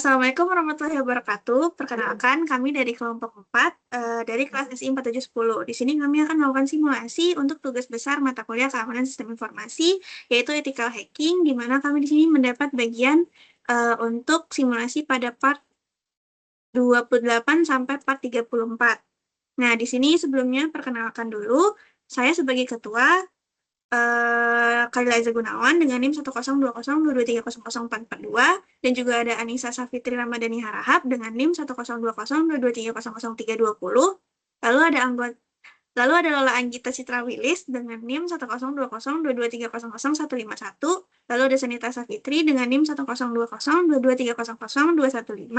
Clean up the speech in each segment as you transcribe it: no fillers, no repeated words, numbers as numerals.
Assalamualaikum warahmatullahi wabarakatuh. Perkenalkan, kami dari kelompok 4 dari kelas SI 4710. Di sini kami akan melakukan simulasi untuk tugas besar mata kuliah keamanan sistem informasi, yaitu ethical hacking, di mana kami di sini mendapat bagian untuk simulasi pada part 28 sampai part 34. Nah, di sini sebelumnya perkenalkan dulu, saya sebagai ketua Kalila Eza Gunawan dengan NIM 1020223004442 dan juga ada Anissa Safitri Ramadhani Harahap dengan NIM 1020223003320. Lalu ada anggota Lalu ada Lola Anggita Citra Wilis dengan NIM 1020223000151. Lalu ada Sanita Safitri dengan NIM 1020223000215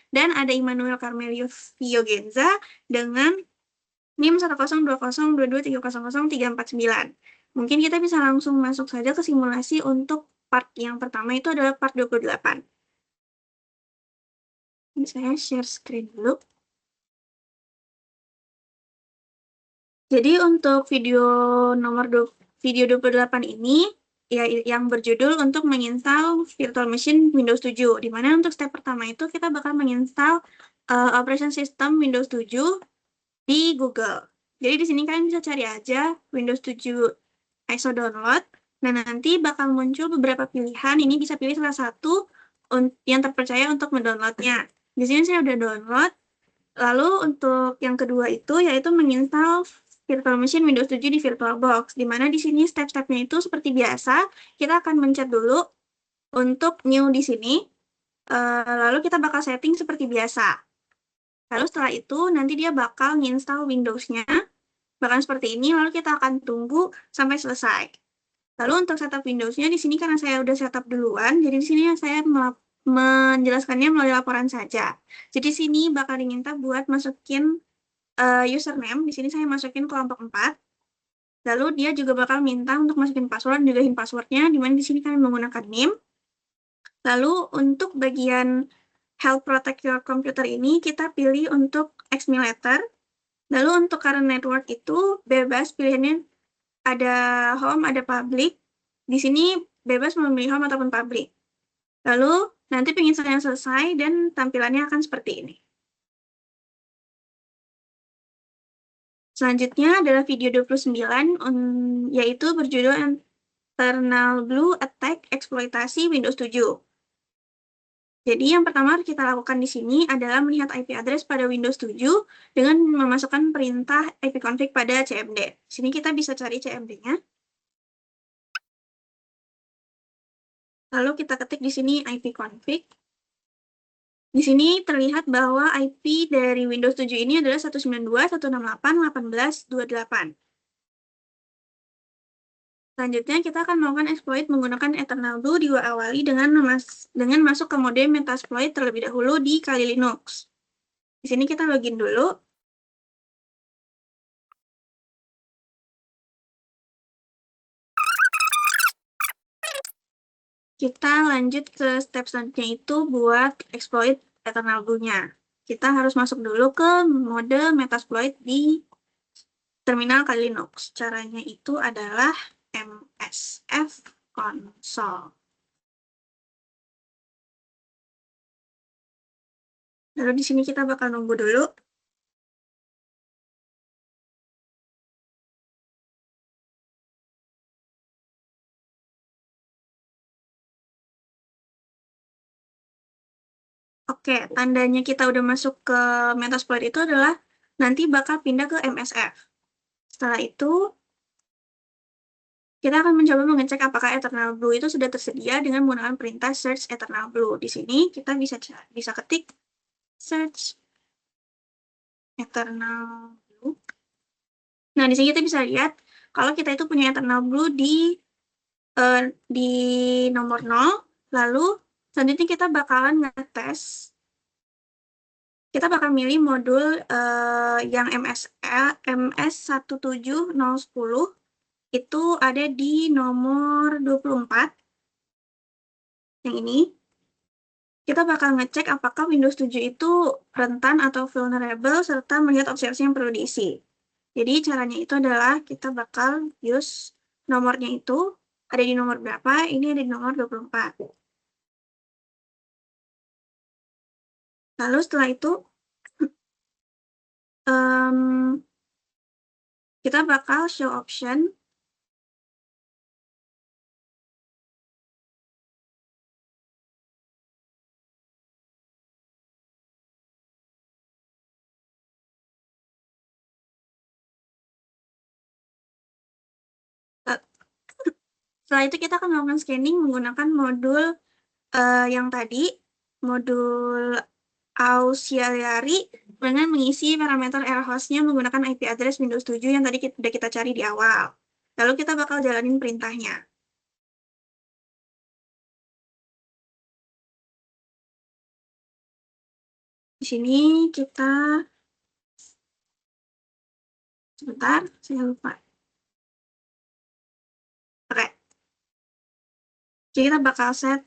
dan ada Immanuel Carmelius Fiogenza dengan NIM 1020223000349. Mungkin kita bisa langsung masuk saja ke simulasi untuk part yang pertama, itu adalah part 28. Ini saya share screen dulu. Jadi untuk video 28 ini ya yang berjudul untuk menginstal virtual machine Windows 7. Di mana untuk step pertama itu kita bakal menginstal operation system Windows 7 di Google. Jadi di sini kalian bisa cari aja Windows 7 ISO download. Nah, nanti bakal muncul beberapa pilihan. Ini bisa pilih salah satu yang terpercaya untuk mendownloadnya. Di sini saya udah download. Lalu untuk yang kedua itu yaitu menginstal virtual machine Windows 7 di VirtualBox. Di mana di sini step-stepnya itu seperti biasa. Kita akan mencet dulu untuk new di sini. Lalu kita bakal setting seperti biasa. Lalu setelah itu nanti dia bakal nginstal Windows-nya. Bahkan seperti ini, lalu kita akan tunggu sampai selesai. Lalu untuk setup Windows-nya di sini karena saya udah setup duluan, jadi di sini saya menjelaskannya melalui laporan saja. Jadi sini bakal diminta buat masukin username. Di sini saya masukin kelompok 4. Lalu dia juga bakal minta untuk masukin password, juga passwordnya, di mana di sini kami menggunakan NIM. Lalu untuk bagian Help Protect Your Computer ini kita pilih untuk Xmiletter. Lalu untuk current network itu bebas pilihannya, ada home, ada public. Di sini bebas memilih home ataupun public. Lalu nanti penginstalan selesai dan tampilannya akan seperti ini. Selanjutnya adalah video 29, yaitu berjudul Eternal Blue Attack Eksploitasi Windows 7. Jadi yang pertama kita lakukan di sini adalah melihat IP address pada Windows 7 dengan memasukkan perintah ipconfig pada cmd. Di sini kita bisa cari cmd-nya. Lalu kita ketik di sini ipconfig. Di sini terlihat bahwa IP dari Windows 7 ini adalah 192.168.18.28. Selanjutnya kita akan melakukan exploit menggunakan Eternal Blue diawali dengan masuk ke mode Metasploit terlebih dahulu di Kali Linux. Di sini kita login dulu. Kita lanjut ke step selanjutnya itu buat exploit Eternal Blue-nya. Kita harus masuk dulu ke mode Metasploit di terminal Kali Linux. Caranya itu adalah MSF console. Lalu di sini kita bakal nunggu dulu. Oke, tandanya kita udah masuk ke Metasploit itu adalah nanti bakal pindah ke MSF. Setelah itu, kita akan mencoba mengecek apakah Eternal Blue itu sudah tersedia dengan menggunakan perintah search Eternal Blue. Di sini kita bisa ketik search Eternal Blue. Nah, di sini kita bisa lihat kalau kita itu punya Eternal Blue di nomor 0, lalu selanjutnya kita bakalan ngetes. Kita bakal milih modul yang MS17010 itu ada di nomor 24. Yang ini. Kita bakal ngecek apakah Windows 7 itu rentan atau vulnerable serta melihat opsi-opsi yang perlu diisi. Jadi caranya itu adalah kita bakal use nomornya itu ada di nomor berapa, ini ada di nomor 24. Lalu setelah itu kita bakal show option. Eh, Setelah itu kita akan melakukan scanning menggunakan modul yang tadi, modul auxiliary dengan mengisi parameter error host-nya menggunakan IP address Windows 7 yang tadi sudah kita cari di awal. Lalu kita bakal jalanin perintahnya. Di sini kita, sebentar, saya lupa. Oke, jadi kita bakal set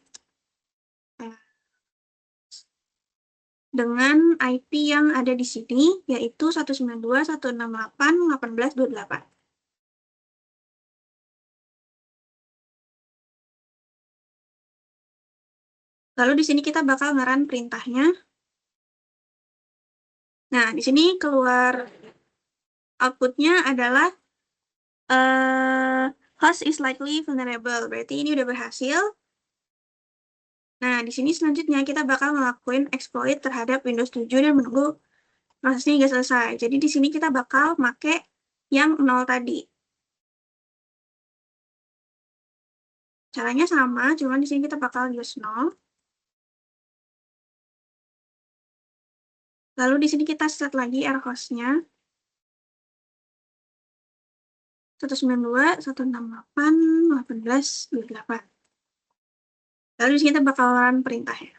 dengan IP yang ada di sini, yaitu 192.168.18.28. Lalu di sini kita bakal nge-run perintahnya. Nah, di sini keluar outputnya adalah host is likely vulnerable. Berarti ini udah berhasil. Nah, di sini selanjutnya kita bakal ngelakuin exploit terhadap Windows 7 dan menunggu prosesnya hingga selesai. Jadi di sini kita bakal make yang 0 tadi. Caranya sama, cuman di sini kita bakal use 0. Lalu di sini kita set lagi error host-nya. 192.168.18.28. Lalu di sini kita bakalan perintahnya.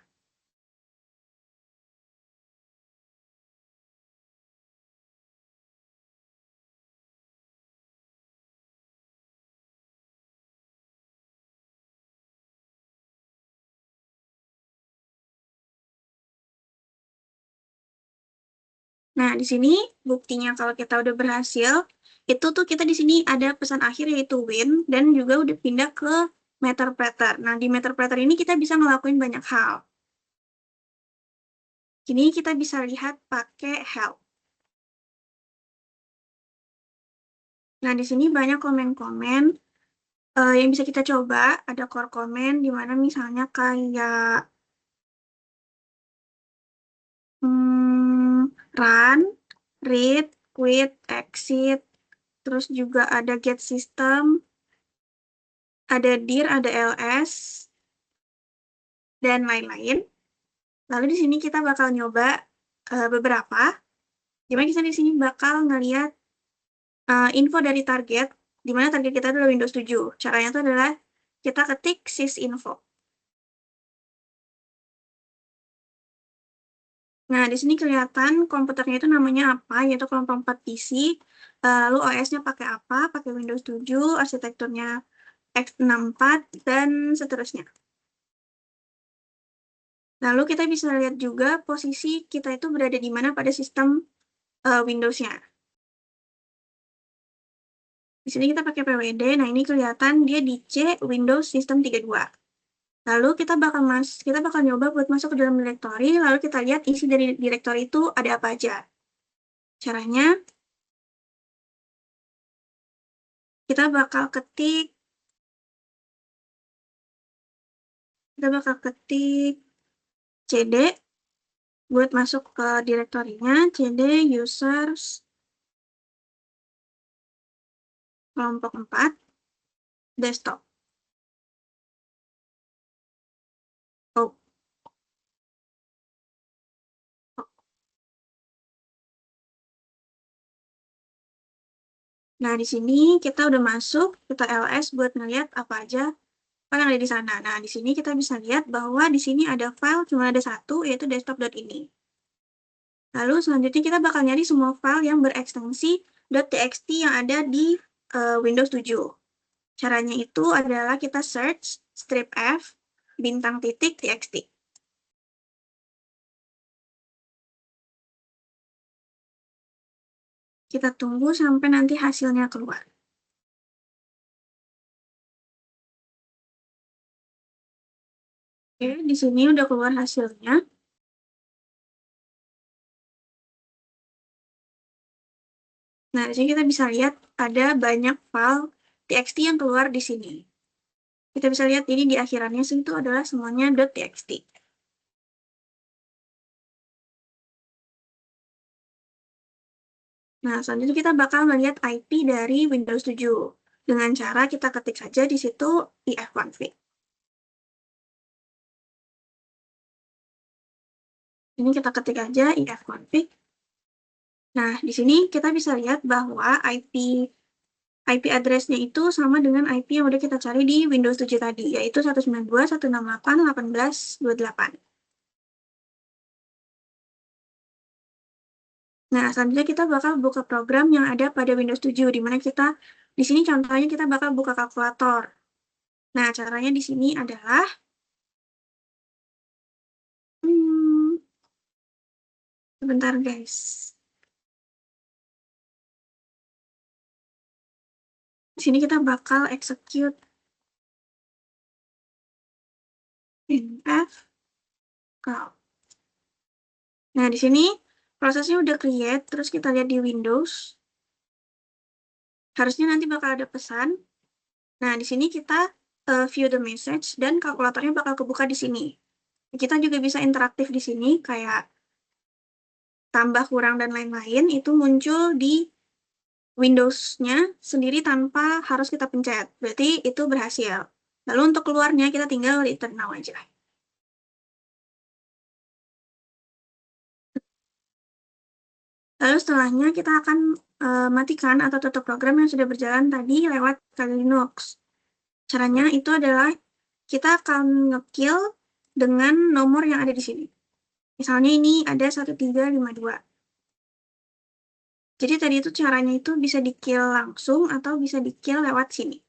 Nah, di sini buktinya kalau kita udah berhasil, itu tuh kita di sini ada pesan akhir yaitu win, dan juga udah pindah ke Metapletter. Nah, di Metapletter ini kita bisa ngelakuin banyak hal. Ini kita bisa lihat pakai help. Nah, di sini banyak komen-komen yang bisa kita coba. Ada core comment, di mana misalnya kayak run, read, quit, exit, terus juga ada get system, ada dir, ada ls, dan lain-lain. Lalu di sini kita bakal nyoba beberapa. Dimana kita di sini bakal ngeliat info dari target, di mana target kita adalah Windows 7. Caranya itu adalah kita ketik sysinfo. Nah, di sini kelihatan komputernya itu namanya apa, yaitu kelompok 4 PC. Lalu OS-nya pakai apa, pakai Windows 7, arsitekturnya x64, dan seterusnya. Lalu kita bisa lihat juga posisi kita itu berada di mana pada sistem Windows-nya. Di sini kita pakai PWD, nah ini kelihatan dia di C Windows System 32. Lalu kita bakal nyoba buat masuk ke dalam directory, lalu kita lihat isi dari directory itu ada apa aja. Caranya, kita bakal ketik cd buat masuk ke direktorinya, cd users kelompok 4 desktop. Oh, nah di sini kita udah masuk, kita ls buat ngeliat apa aja yang ada di sana. Nah, di sini kita bisa lihat bahwa di sini ada file cuma ada satu, yaitu desktop.ini. Lalu selanjutnya kita bakal nyari semua file yang berekstensi .txt yang ada di Windows 7. Caranya itu adalah kita search strip f bintang titik txt. Kita tunggu sampai nanti hasilnya keluar. Oke, di sini udah keluar hasilnya. Nah, di sini kita bisa lihat ada banyak file txt yang keluar di sini. Kita bisa lihat ini di akhirannya itu adalah semuanya .txt. Nah, selanjutnya kita bakal melihat IP dari Windows 7 dengan cara kita ketik saja di situ ifconfig. Ini kita ketik aja ifconfig. Nah, di sini kita bisa lihat bahwa IP address-nya itu sama dengan IP yang udah kita cari di Windows 7 tadi, yaitu 192.168.18.28. Nah, selanjutnya kita bakal buka program yang ada pada Windows 7, di mana di sini contohnya kita bakal buka kalkulator. Nah, caranya di sini adalah, sebentar guys. Di sini kita bakal execute nf call. Nah, di sini prosesnya udah create, terus kita lihat di Windows. Harusnya nanti bakal ada pesan. Nah, di sini kita view the message dan kalkulatornya bakal kebuka di sini. Kita juga bisa interaktif di sini, kayak tambah, kurang, dan lain-lain, itu muncul di Windows-nya sendiri tanpa harus kita pencet. Berarti itu berhasil. Lalu untuk keluarnya kita tinggal return now aja. Lalu setelahnya kita akan matikan atau tutup program yang sudah berjalan tadi lewat Kali Linux. Caranya itu adalah kita akan nge-kill dengan nomor yang ada di sini. Misalnya ini ada 1352. Jadi tadi itu caranya itu bisa di-kill langsung atau bisa di-kill lewat sini.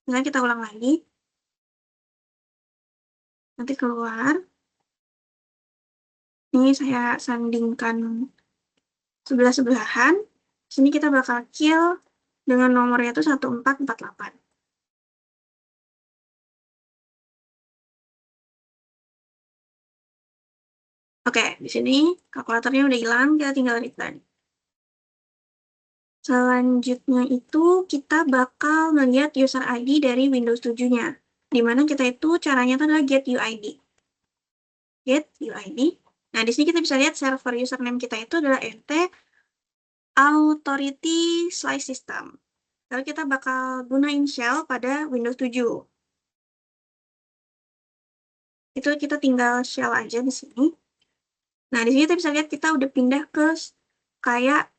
Misalnya kita ulang lagi. Nanti keluar. Ini saya sandingkan sebelah-sebelahan. Sini kita bakal kill dengan nomornya itu 1448. Oke, di sini kalkulatornya udah hilang, kita tinggal return. Selanjutnya itu kita bakal melihat user ID dari Windows 7-nya. Di mana kita itu caranya itu adalah get UID. Get UID. Nah, di sini kita bisa lihat server username kita itu adalah rt authority slice system. Lalu kita bakal gunain shell pada Windows 7. Itu kita tinggal shell aja di sini. Nah, di sini kita bisa lihat kita udah pindah ke kayak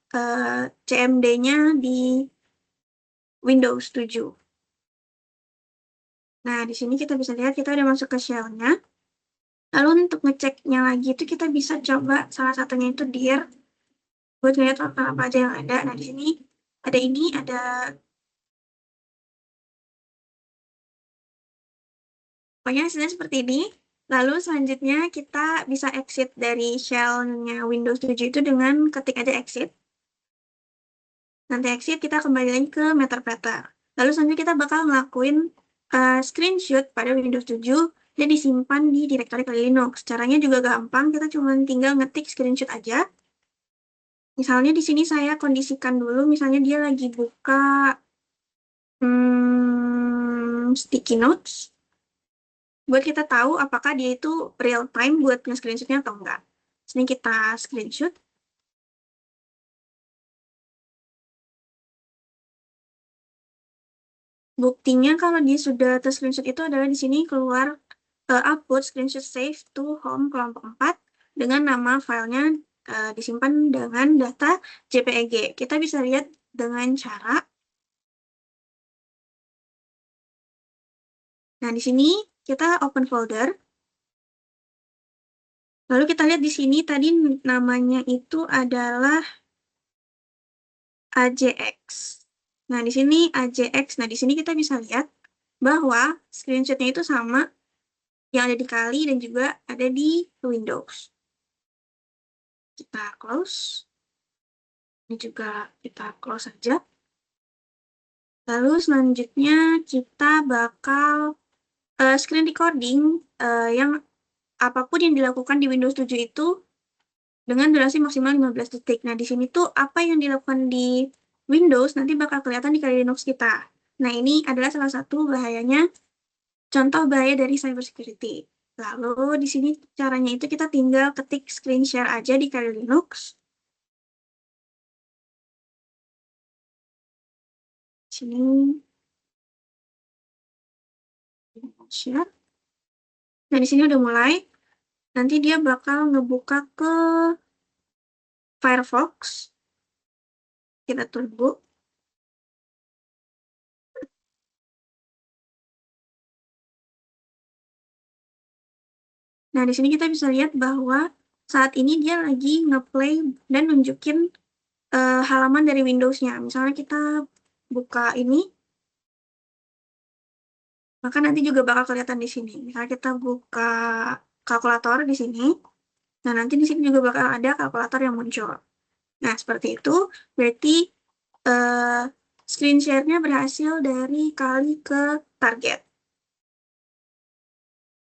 CMD-nya di Windows 7. Nah, di sini kita bisa lihat kita udah masuk ke shell-nya. Lalu untuk ngeceknya lagi itu kita bisa coba salah satunya itu dir buat ngeliat apa aja yang ada. Nah, di sini ada ini, ada pokoknya hasilnya seperti ini. Lalu selanjutnya kita bisa exit dari shell-nya Windows 7 itu dengan ketik aja exit. Nanti exit kita kembali lagi ke Metapletter. Lalu selanjutnya kita bakal ngelakuin screenshot pada Windows 7 dan disimpan di direktori Kali Linux. Caranya juga gampang, kita cuma tinggal ngetik screenshot aja. Misalnya di sini saya kondisikan dulu, misalnya dia lagi buka sticky notes, buat kita tahu apakah dia itu real time buat nge-screenshotnya atau enggak. Sini kita screenshot. Buktinya kalau dia sudah ter-screenshot itu adalah di sini keluar upload screenshot save to home kelompok 4 dengan nama filenya disimpan dengan data JPEG. Kita bisa lihat dengan cara, nah di sini kita open folder. Lalu kita lihat di sini tadi namanya itu adalah AJX. Nah, di sini AJX. Nah, di sini kita bisa lihat bahwa screenshotnya itu sama yang ada di Kali dan juga ada di Windows. Kita close. Ini juga kita close saja. Lalu selanjutnya kita bakal screen recording yang apapun yang dilakukan di Windows 7 itu dengan durasi maksimal 15 detik. Nah, di sini tuh apa yang dilakukan di Windows, nanti bakal kelihatan di kali Linux kita. Nah, ini adalah salah satu bahayanya, contoh bahaya dari cybersecurity. Lalu di sini caranya itu kita tinggal ketik screen share aja di kali Linux. Sini share. Nah, di sini udah mulai. Nanti dia bakal ngebuka ke Firefox. Kita tunggu. Nah, di sini kita bisa lihat bahwa saat ini dia lagi ngeplay dan nunjukin halaman dari Windows-nya. Misalnya kita buka ini, maka nanti juga bakal kelihatan di sini. Misalnya kita buka kalkulator di sini, nah nanti di sini juga bakal ada kalkulator yang muncul. Nah, seperti itu berarti eh, screen share-nya berhasil dari kali ke target.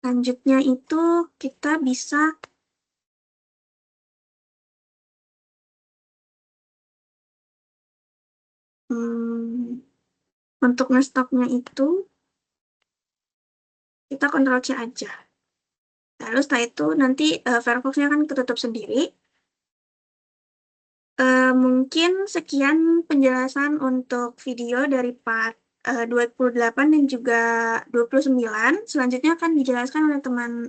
Lanjutnya itu kita bisa untuk nge-stopnya itu kita Ctrl C aja. Lalu setelah itu nanti Firefox-nya akan ketutup sendiri. Mungkin sekian penjelasan untuk video dari part 28 dan juga 29. Selanjutnya akan dijelaskan oleh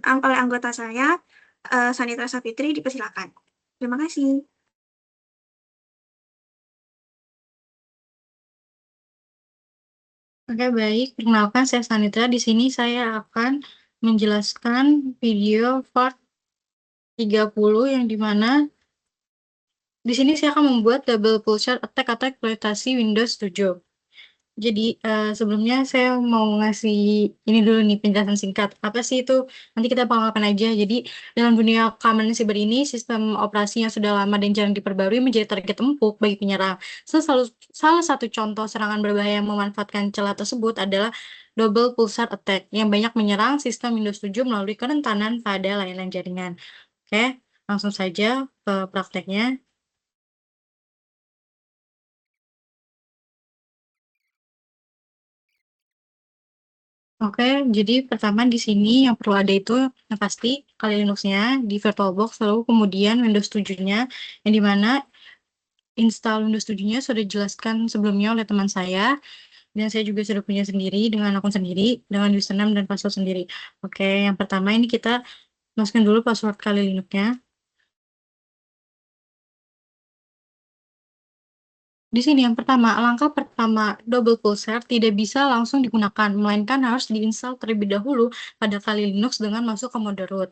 oleh anggota saya, Sanitra Sapitri, dipersilakan. Terima kasih. Oke, baik. Perkenalkan, saya Sanitra. Di sini saya akan menjelaskan video part 30 yang dimana di sini saya akan membuat double pulsar attack atau eksploitasi Windows 7. Jadi, sebelumnya saya mau ngasih ini dulu nih penjelasan singkat. Apa sih itu? Nanti kita pengalaman aja. Jadi, dalam dunia keamanan siber ini, sistem operasi yang sudah lama dan jarang diperbarui menjadi target empuk bagi penyerang. Salah satu contoh serangan berbahaya yang memanfaatkan celah tersebut adalah double pulsar attack yang banyak menyerang sistem Windows 7 melalui kerentanan pada layanan jaringan. Oke, langsung saja ke prakteknya. Oke, jadi pertama di sini yang perlu ada itu yang pasti kali Linux-nya di VirtualBox, lalu kemudian Windows 7-nya, yang dimana install Windows 7-nya sudah dijelaskan sebelumnya oleh teman saya, dan saya juga sudah punya sendiri dengan akun sendiri, dengan username dan password sendiri. Oke, yang pertama ini kita masukkan dulu password kali Linux-nya. Di sini yang pertama, langkah pertama double pulsar tidak bisa langsung digunakan, melainkan harus diinstal terlebih dahulu pada kali Linux dengan masuk ke mode root.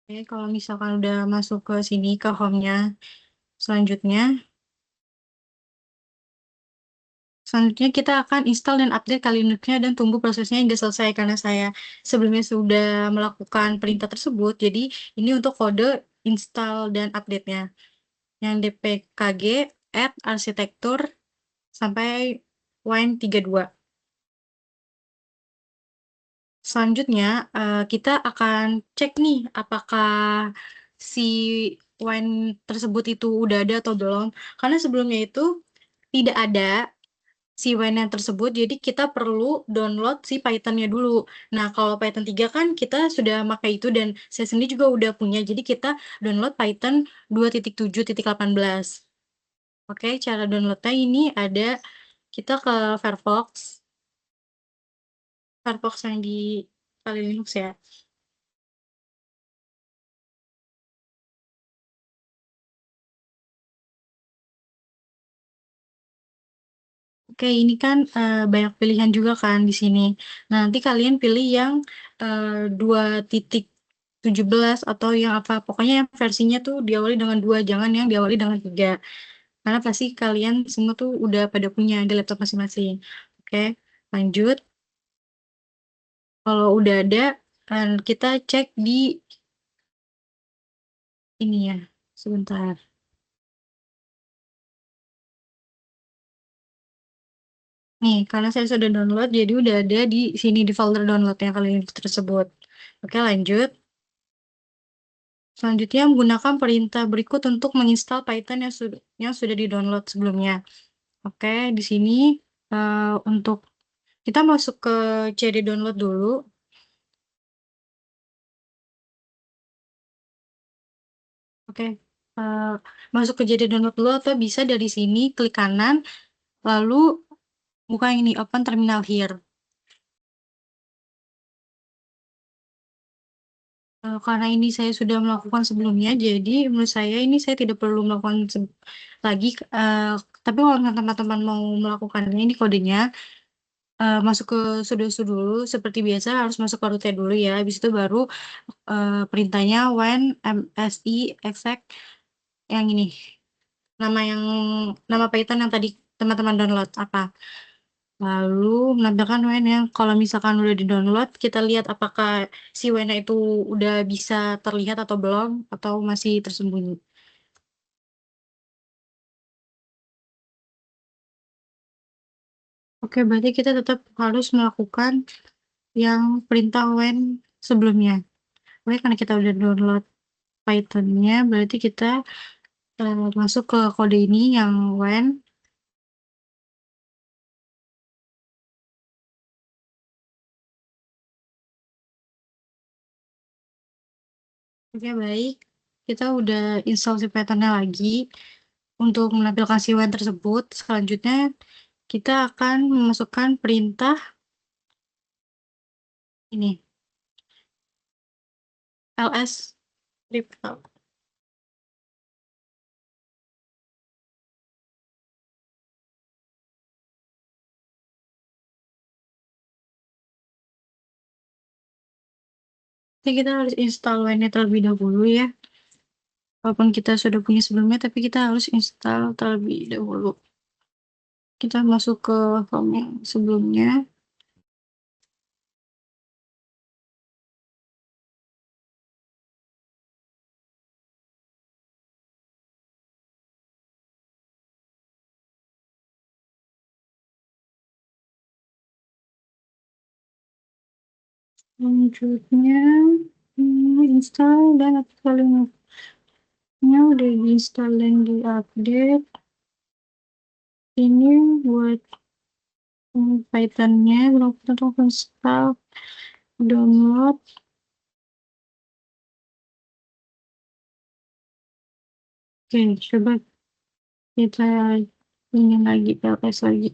Oke, kalau misalkan udah masuk ke sini, ke home-nya, selanjutnya, selanjutnya kita akan install dan update kali Linux-nya dan tunggu prosesnya hingga selesai karena saya sebelumnya sudah melakukan perintah tersebut. Jadi ini untuk kode install dan update-nya. Yang dpkg add arsitektur sampai wine32. Selanjutnya, kita akan cek nih apakah si wine tersebut itu udah ada atau belum. Karena sebelumnya itu tidak ada si wine tersebut, jadi kita perlu download si Python-nya dulu. Nah, kalau Python 3 kan kita sudah pakai itu dan saya sendiri juga udah punya, jadi kita download Python 2.7.18. Oke, cara downloadnya ini ada, kita ke Firefox, Firefox yang di Kali Linux ya. Oke, ini kan banyak pilihan juga kan di sini. Nah, nanti kalian pilih yang 2.17 atau yang apa. Pokoknya yang versinya tuh diawali dengan 2, jangan yang diawali dengan 3. Karena pasti kalian semua tuh udah pada punya di laptop masing-masing. Oke, lanjut. Kalau udah ada, kita cek di ini ya. Sebentar. Nih, karena saya sudah download, jadi udah ada di sini di folder downloadnya kalian tersebut. Oke, lanjut. Selanjutnya, menggunakan perintah berikut untuk menginstal Python yang sudah di-download sebelumnya. Oke, di sini untuk kita masuk ke CD download dulu. Oke, masuk ke CD download dulu atau bisa dari sini klik kanan, lalu buka yang ini, open terminal here. Karena ini saya sudah melakukan sebelumnya, jadi menurut saya ini saya tidak perlu melakukan lagi. Tapi kalau teman-teman mau melakukannya, ini kodenya. Masuk ke sudo dulu, seperti biasa harus masuk ke root dulu ya. Habis itu baru perintahnya when msi exec yang ini. Nama Python yang tadi teman-teman download apa. Lalu menampilkan when yang kalau misalkan udah di-download, kita lihat apakah si when itu udah bisa terlihat atau belum, atau masih tersembunyi. Oke, berarti kita tetap harus melakukan yang perintah when sebelumnya. Oke, karena kita udah download Python-nya, berarti kita masuk ke kode ini yang when. Oke, baik. Kita udah install si Python-nya lagi. Untuk menampilkan si when tersebut, selanjutnya kita akan memasukkan perintah ini, ls replay. Jadi kita harus install when-nya terlebih dahulu ya. Walaupun kita sudah punya sebelumnya, tapi kita harus install terlebih dahulu. Kita masuk ke home yang sebelumnya. Selanjutnya, install dan kalimatnya udah diinstal dan diupdate. Ini buat Python-nya, kita untuk install, download. Oke, coba kita ini lagi, ls lagi.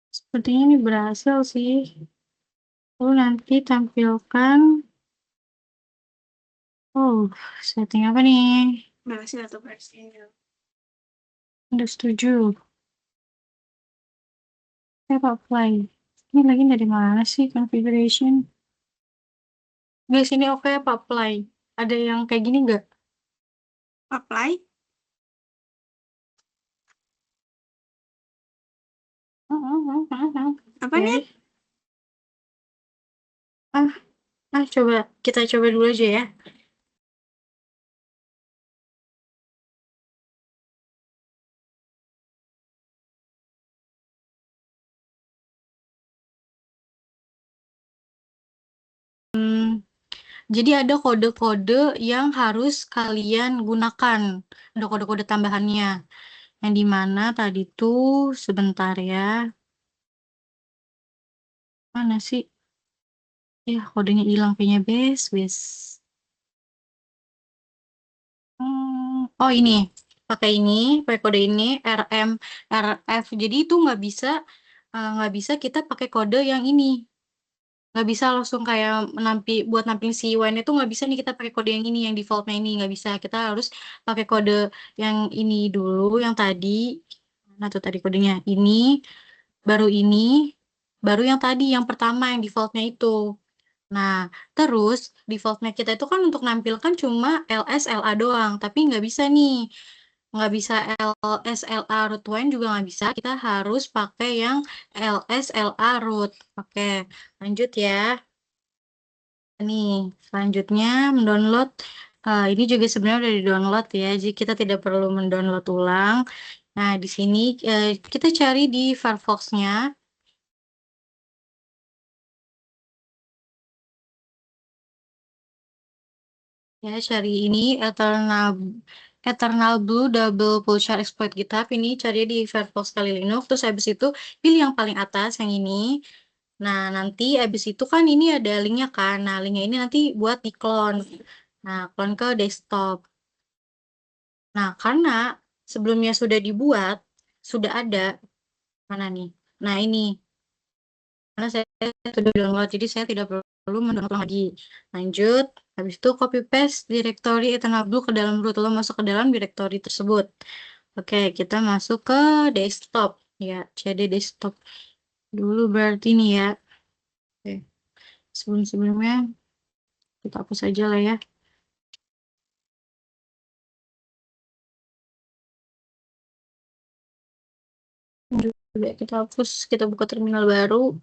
Sepertinya ini berhasil sih. Lalu nanti tampilkan, setting apa nih? Berhasil atau berhasil? Udah setuju. Saya apply. Ini lagi dari mana sih configuration? Guys, ini oke apa apply? Ada yang kayak gini nggak? Apply. Apanya? Coba kita coba dulu aja ya. Jadi ada kode-kode yang harus kalian gunakan. Ada kode-kode tambahannya. Yang dimana tadi tuh sebentar ya. Mana sih? Ya, kodenya hilang kayaknya, bes. Oh, ini. Pakai kode ini, RM, RF. Jadi itu nggak bisa kita pakai kode yang ini. nggak bisa langsung kayak buat nampilin si UN itu nggak bisa nih kita pakai kode yang ini, yang defaultnya ini nggak bisa. Kita harus pakai kode yang ini dulu, yang tadi. Nah tuh tadi kodenya ini, baru yang tadi yang pertama yang defaultnya itu. Nah, terus defaultnya kita itu kan untuk nampilkan cuma ls LA doang, tapi nggak bisa nih. Nggak bisa ls LA root one juga nggak bisa. Kita harus pakai yang ls LA root. Oke, lanjut ya. Nih, selanjutnya mendownload. Ini juga sebenarnya udah di-download ya, jadi kita tidak perlu mendownload ulang. Nah, di sini kita cari di Firefox-nya. Ya, cari ini Eternal Blue Double Pulsar Exploit GitHub. Ini cari di Firefox kali Linux. Terus habis itu pilih yang paling atas yang ini. Nah, nanti habis itu kan ini ada linknya kan. Nah, linknya ini nanti buat di clone. Nah, clone ke desktop. Nah, karena sebelumnya sudah dibuat, sudah ada mana nih? Nah, ini karena saya sudah download, jadi saya tidak perlu mendownload lagi. Lanjut, habis itu copy paste directory Eternal Blue ke dalam root, lo masuk ke dalam directory tersebut. Oke, kita masuk ke desktop ya, cd desktop dulu berarti ini ya. Oke, sebelumnya kita hapus aja lah ya. Juga kita hapus, kita buka terminal baru,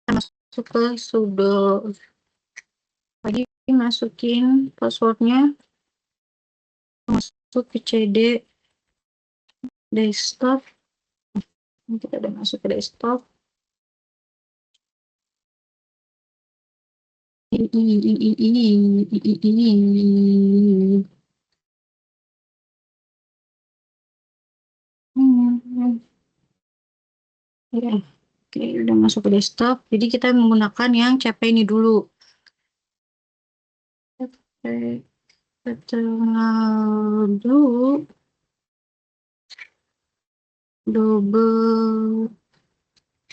kita masuk ke sudo, lagi masukin passwordnya, masuk ke cd desktop. Kita udah masuk ke desktop. Ya, oke, udah masuk ke desktop. Jadi kita menggunakan yang CP ini dulu. Oke, terkenal dulu. Double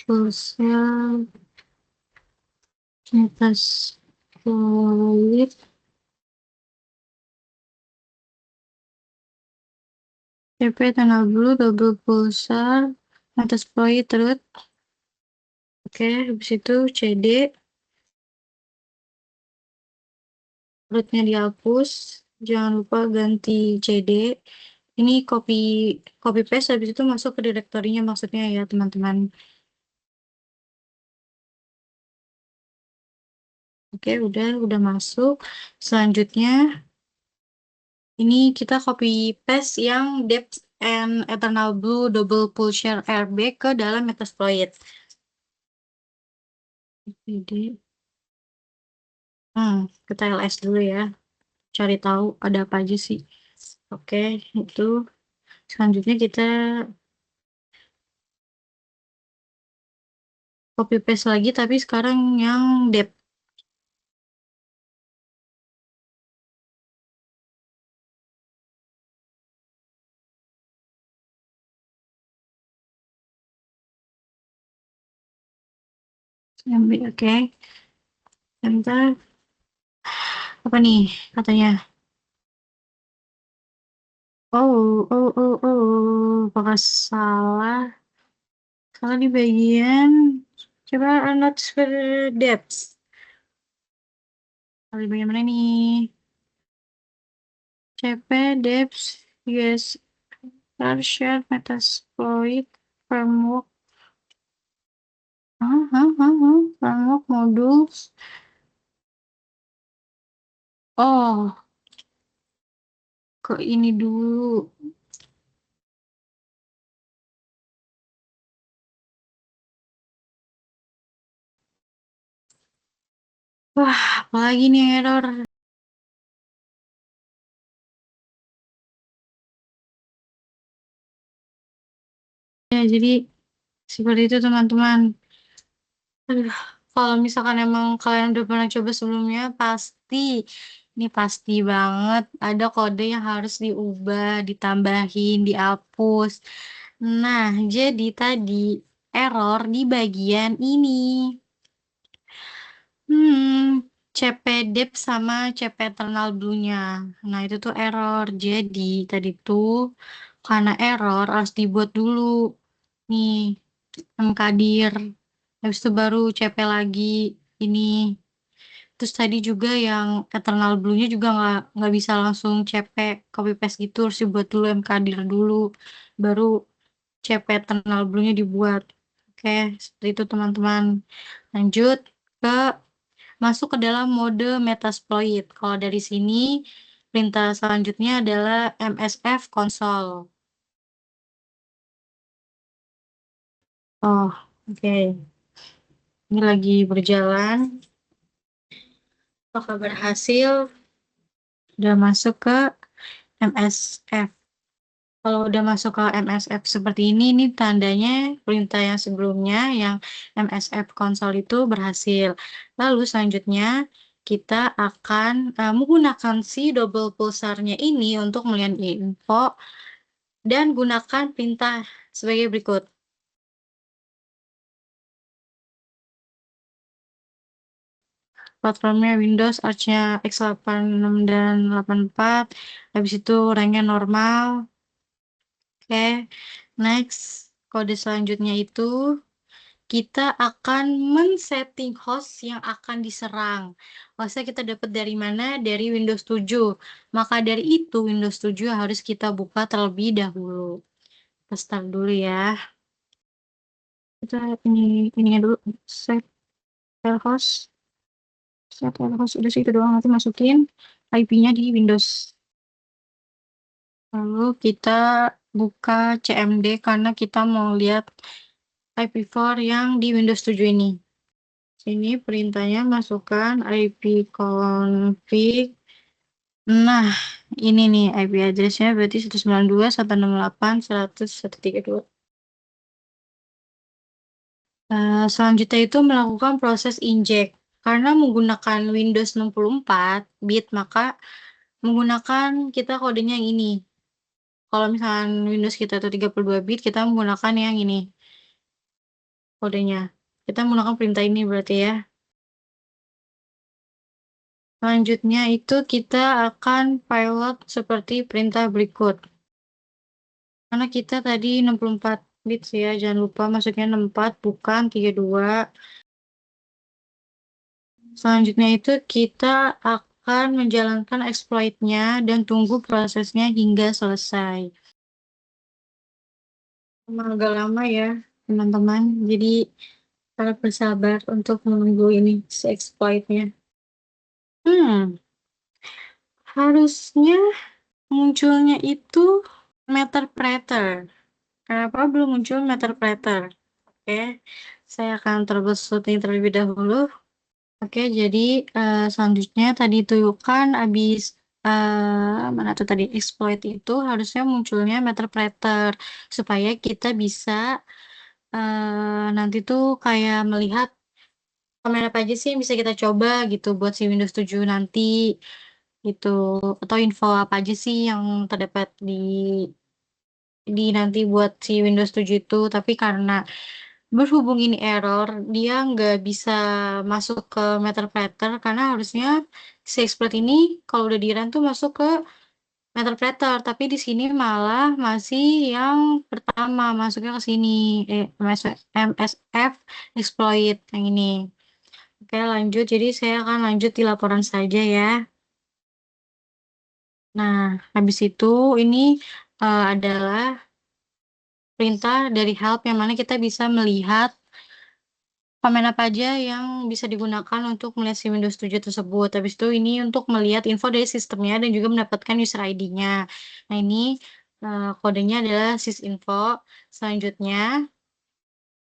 pulsar atas fluid. CP tanggal dulu double pulsar atas fluid root. Oke, habis itu CD. Rootnya dihapus. Jangan lupa ganti CD. Ini copy paste habis itu masuk ke direktorinya maksudnya ya teman-teman. Oke, udah masuk. Selanjutnya ini kita copy paste yang depth and eternal blue double pulsar RB ke dalam Metasploit. Jadi kita ls dulu ya. Cari tahu ada apa aja sih. Oke, itu selanjutnya kita copy paste lagi tapi sekarang yang depth. Oke. Enter. Apa nih katanya? Apakah salah? Salah di bagian. Coba not for depth. Salah di bagian mana nih? CP depth yes partial Metasploit framework. Framework modules. Oh, ke ini dulu. Wah, apalagi nih error. Ya, jadi seperti itu teman-teman. Aduh, kalau misalkan emang kalian udah pernah coba sebelumnya, ini pasti banget ada kode yang harus diubah, ditambahin, dihapus. Nah, jadi tadi error di bagian ini. CP-dep sama CP eternal blue-nya. Nah, itu tuh error. Jadi, tadi tuh karena error harus dibuat dulu. Nih, mkdir. Habis itu baru CP lagi ini. Terus tadi juga yang eternal blue-nya juga nggak bisa langsung CP copy paste gitu, harus dibuat dulu mkdir dulu. Baru CP eternal blue-nya dibuat. Oke, seperti itu teman-teman. Lanjut ke masuk ke dalam mode Metasploit. Kalau dari sini, perintah selanjutnya adalah MSF console. Oh, oke. Ini lagi berjalan. Apakah berhasil? Udah masuk ke MSF. Kalau udah masuk ke MSF seperti ini tandanya perintah yang sebelumnya, yang MSF console itu berhasil. Lalu selanjutnya, kita akan menggunakan si double pulsarnya ini untuk melihat info dan gunakan perintah sebagai berikut. Platformnya Windows, Arch-nya x86 dan 84. Habis itu ranknya normal. Oke, next. Kode selanjutnya itu kita akan men-setting host yang akan diserang. Hostnya kita dapat dari mana? Dari Windows 7. Maka dari itu Windows 7 harus kita buka terlebih dahulu. Kita start dulu ya. Kita ininya dulu, set host. Set host udah sih itu doang, nanti masukin IP-nya di Windows. Lalu kita buka CMD karena kita mau lihat IP4 yang di Windows 7 ini. Sini perintahnya masukkan ipconfig. Nah, ini nih IP address-nya berarti 192.168.100.132. Selanjutnya itu melakukan proses inject. Karena menggunakan Windows 64 bit, maka menggunakan kita kodenya yang ini. Kalau misalkan Windows kita itu 32 bit, kita menggunakan yang ini kodenya. Kita menggunakan perintah ini berarti ya. Selanjutnya itu kita akan pilot seperti perintah berikut. Karena kita tadi 64 bit ya, jangan lupa masuknya 64 bukan 32. Selanjutnya itu kita akan menjalankan exploit-nya dan tunggu prosesnya hingga selesai. Memang agak lama ya, teman-teman. Jadi harap bersabar untuk menunggu ini si exploit-nya. Harusnya munculnya itu Meterpreter. Kenapa belum muncul Meterpreter? Oke, saya akan troubleshooting terlebih dahulu. Oke, jadi selanjutnya tadi tunjukkan habis mana tuh tadi exploit itu harusnya munculnya Meterpreter supaya kita bisa nanti tuh kayak melihat komen apa aja sih yang bisa kita coba gitu buat si Windows 7 nanti gitu, atau info apa aja sih yang terdapat di nanti buat si Windows 7 itu. Tapi karena berhubung ini error, dia nggak bisa masuk ke Meterpreter karena harusnya si exploit ini kalau udah di run tuh masuk ke Meterpreter, tapi di sini malah masih yang pertama masuknya ke sini, MSF exploit yang ini. Oke, lanjut. Jadi saya akan lanjut di laporan saja ya. Nah, habis itu ini adalah perintah dari help yang mana kita bisa melihat komen apa aja yang bisa digunakan untuk melihat si Windows 7 tersebut. Habis itu ini untuk melihat info dari sistemnya dan juga mendapatkan user ID-nya. Nah, ini kodenya adalah sysinfo. Selanjutnya,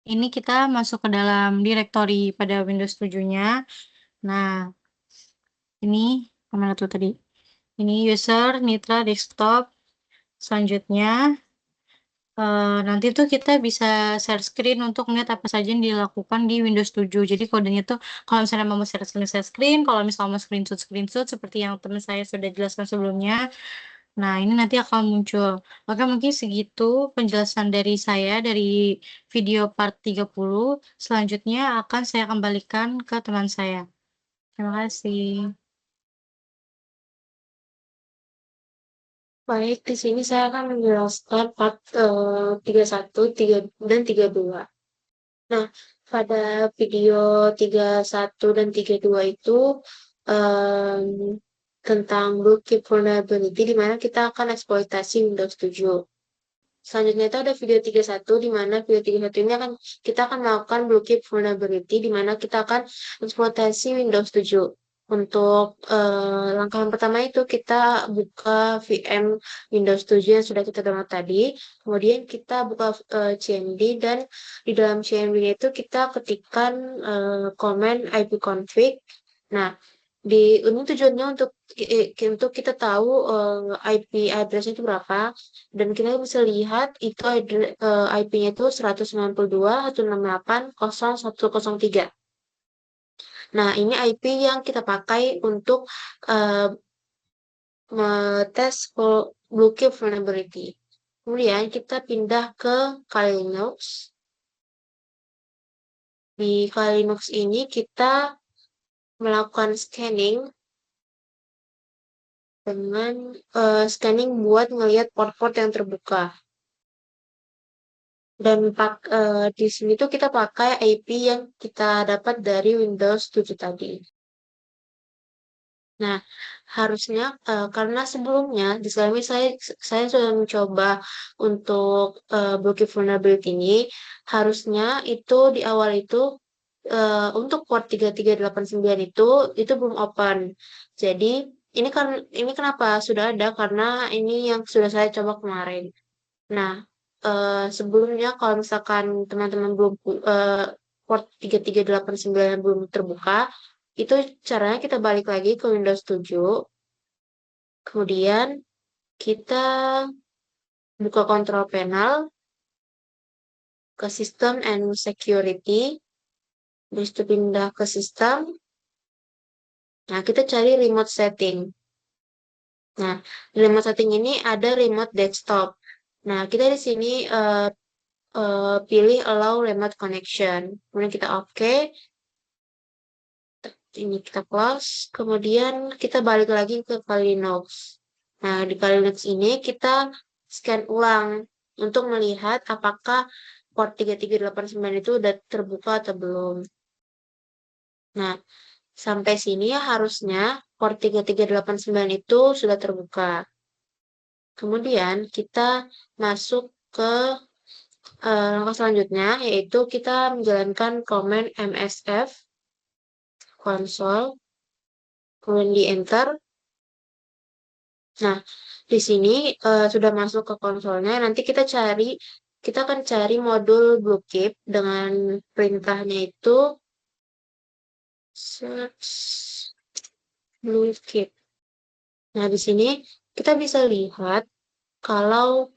ini kita masuk ke dalam directory pada Windows 7-nya. Nah, ini kemana tuh tadi? Ini user, Nitra, desktop. Selanjutnya, nanti tuh kita bisa share screen untuk melihat apa saja yang dilakukan di Windows 7. Jadi kodenya tuh kalau misalnya mau share screen, kalau misalnya mau screenshot seperti yang teman saya sudah jelaskan sebelumnya. Nah, ini nanti akan muncul. Oke, mungkin segitu penjelasan dari saya dari video part 30. Selanjutnya akan saya kembalikan ke teman saya. Terima kasih. Baik, di sini saya akan menjelaskan part 31, 3, dan 32. Nah, pada video 31 dan 32 itu em, tentang Bluekeep Vulnerability, di mana kita akan eksploitasi Windows 7. Selanjutnya itu ada video 31, di mana video 31 ini kita akan melakukan Bluekeep Vulnerability, di mana kita akan eksploitasi Windows 7. Untuk langkah yang pertama itu kita buka VM Windows 7 yang sudah kita download tadi. Kemudian kita buka CMD, dan di dalam CMD itu kita ketikkan command ipconfig. Nah, ini tujuannya untuk kita tahu IP address itu berapa, dan kita bisa lihat itu IP-nya itu 192.168.0.103. Nah, ini IP yang kita pakai untuk tes Bluekeep vulnerability. Kemudian kita pindah ke Kali Linux. Di Kali Linux ini kita melakukan scanning dengan scanning buat ngelihat port-port yang terbuka. Dan di sini tuh kita pakai IP yang kita dapat dari Windows 7 tadi. Nah, harusnya karena sebelumnya di Xiaomi saya sudah mencoba untuk Bluekeep vulnerability ini, harusnya itu di awal itu untuk port 3389 itu belum open. Jadi ini kenapa sudah ada, karena ini yang sudah saya coba kemarin. Nah, sebelumnya kalau misalkan teman-teman belum port 3389 belum terbuka, itu caranya kita balik lagi ke Windows 7. Kemudian kita buka control panel ke System and Security. Habis itu pindah ke Sistem. Nah, kita cari remote setting. Nah, di remote setting ini ada remote desktop. Nah, kita di sini pilih allow remote connection. Kemudian kita oke. Ini kita close. Kemudian kita balik lagi ke Kali Linux. Nah, di Kali Linux ini kita scan ulang untuk melihat apakah port 3389 itu udah terbuka atau belum. Nah, sampai sini ya harusnya port 3389 itu sudah terbuka. Kemudian kita masuk ke langkah selanjutnya, yaitu kita menjalankan command msf console, kemudian di enter. Nah, di sini sudah masuk ke konsolnya. Nanti kita akan cari modul Bluekeep dengan perintahnya itu search Bluekeep. Nah, di sini kita bisa lihat kalau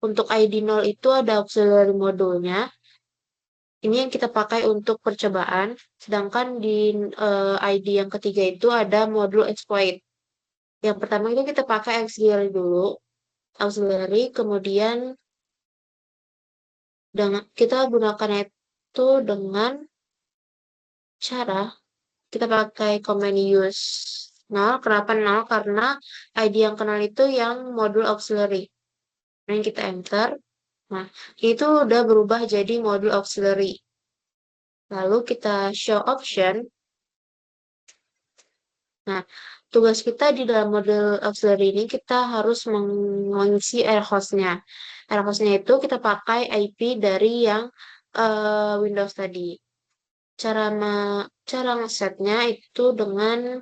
untuk ID 0 itu ada auxiliary modulnya. Ini yang kita pakai untuk percobaan. Sedangkan di ID yang ketiga itu ada modul exploit. Yang pertama itu kita pakai auxiliary dulu. Auxiliary, kemudian kita gunakan itu dengan cara kita pakai command use 0. Kenapa 0? Karena ID yang kenal itu yang modul auxiliary. Dan kita enter. Nah, itu udah berubah jadi modul auxiliary. Lalu kita show option. Nah, tugas kita di dalam modul auxiliary ini kita harus mengisi air hostnya. Air hostnya itu kita pakai IP dari yang Windows tadi. Cara ngesetnya itu dengan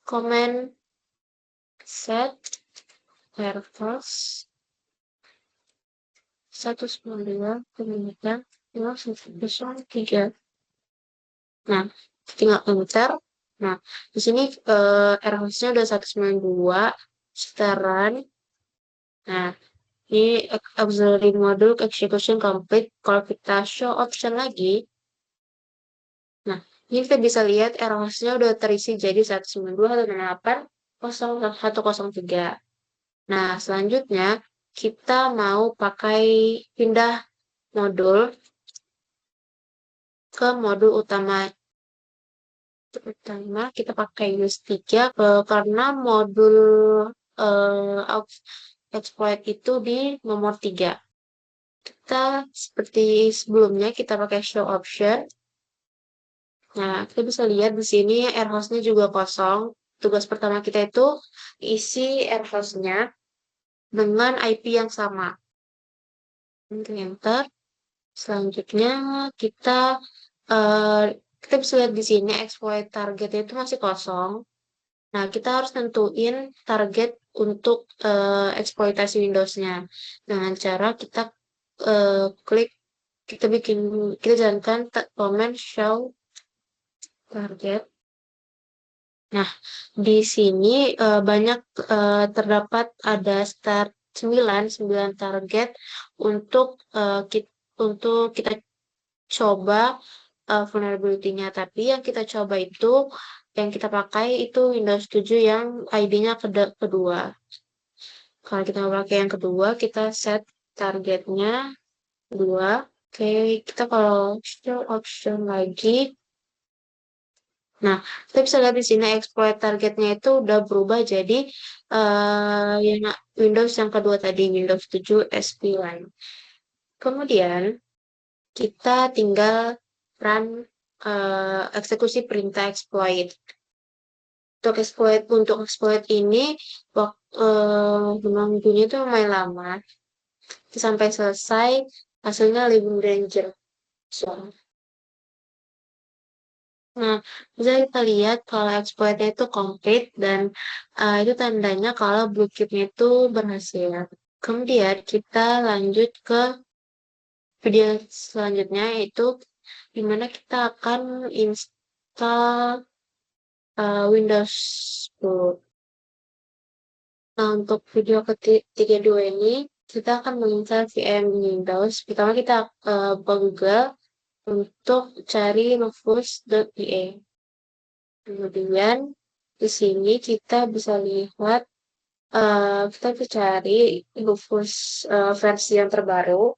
command set airhost 192.168.3. Nah, tinggal enter. Nah, di sini airhost-nya udah 192 seteran. Nah, ini auxiliary module execution complete. Kalau kita show option lagi, nah, ini kita bisa lihat airhost-nya udah terisi jadi 192.168.103. Nah, selanjutnya kita mau pindah modul ke modul utama Pertama kita pakai use3 karena modul exploit itu di nomor 3. Kita seperti sebelumnya kita pakai show option. Nah, kita bisa lihat di sini air hostnya juga kosong. Tugas pertama kita itu isi air hostnya dengan IP yang sama. Enter. Selanjutnya kita kita bisa lihat di sini exploit targetnya itu masih kosong. Nah, kita harus tentuin target untuk eksploitasi Windows-nya dengan cara kita klik, kita jalankan command show target. Nah, di sini banyak terdapat ada start 9 target untuk kita coba vulnerability-nya. Tapi yang kita coba itu, yang kita pakai itu Windows 7 yang ID-nya kedua. Kalau kita mau pakai yang kedua, kita set targetnya 2. Oke, kita kalau show option lagi. Nah, kita bisa lihat di sini exploit targetnya itu udah berubah jadi yang Windows yang kedua tadi, Windows 7 SP Line. Kemudian, kita tinggal run eksekusi perintah exploit. Untuk exploit ini menunggunya itu lumayan lama. Sampai selesai hasilnya Living Danger. Nah, bisa kita lihat kalau exploitnya itu complete dan itu tandanya kalau blueprintnya itu berhasil. Kemudian kita lanjut ke video selanjutnya yaitu dimana kita akan install Windows 10. Nah, untuk video ketiga dua ini kita akan menginstal VM Windows. Pertama kita buka Google untuk cari rufus.ie. Kemudian di sini kita bisa lihat kita bisa cari Rufus versi yang terbaru.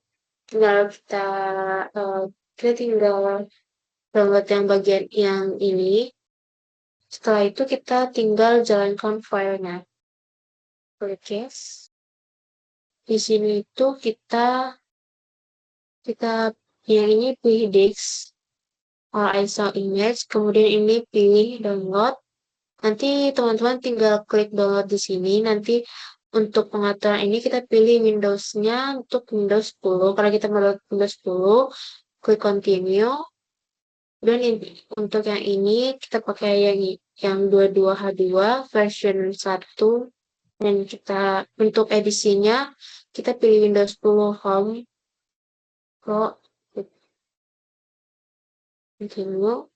Tinggal kita tinggal download yang bagian yang ini. Setelah itu kita tinggal jalankan filenya. Purchase. Di sini itu kita yang ini pilih disk or ISO image, kemudian ini pilih download. Nanti teman-teman tinggal klik download di sini. Nanti untuk pengaturan ini kita pilih Windows-nya untuk Windows 10. Karena kita download Windows 10, klik continue. Dan untuk yang ini kita pakai yang 22H2 version 1. Dan kita untuk edisinya kita pilih Windows 10 Home. Pro. Continue.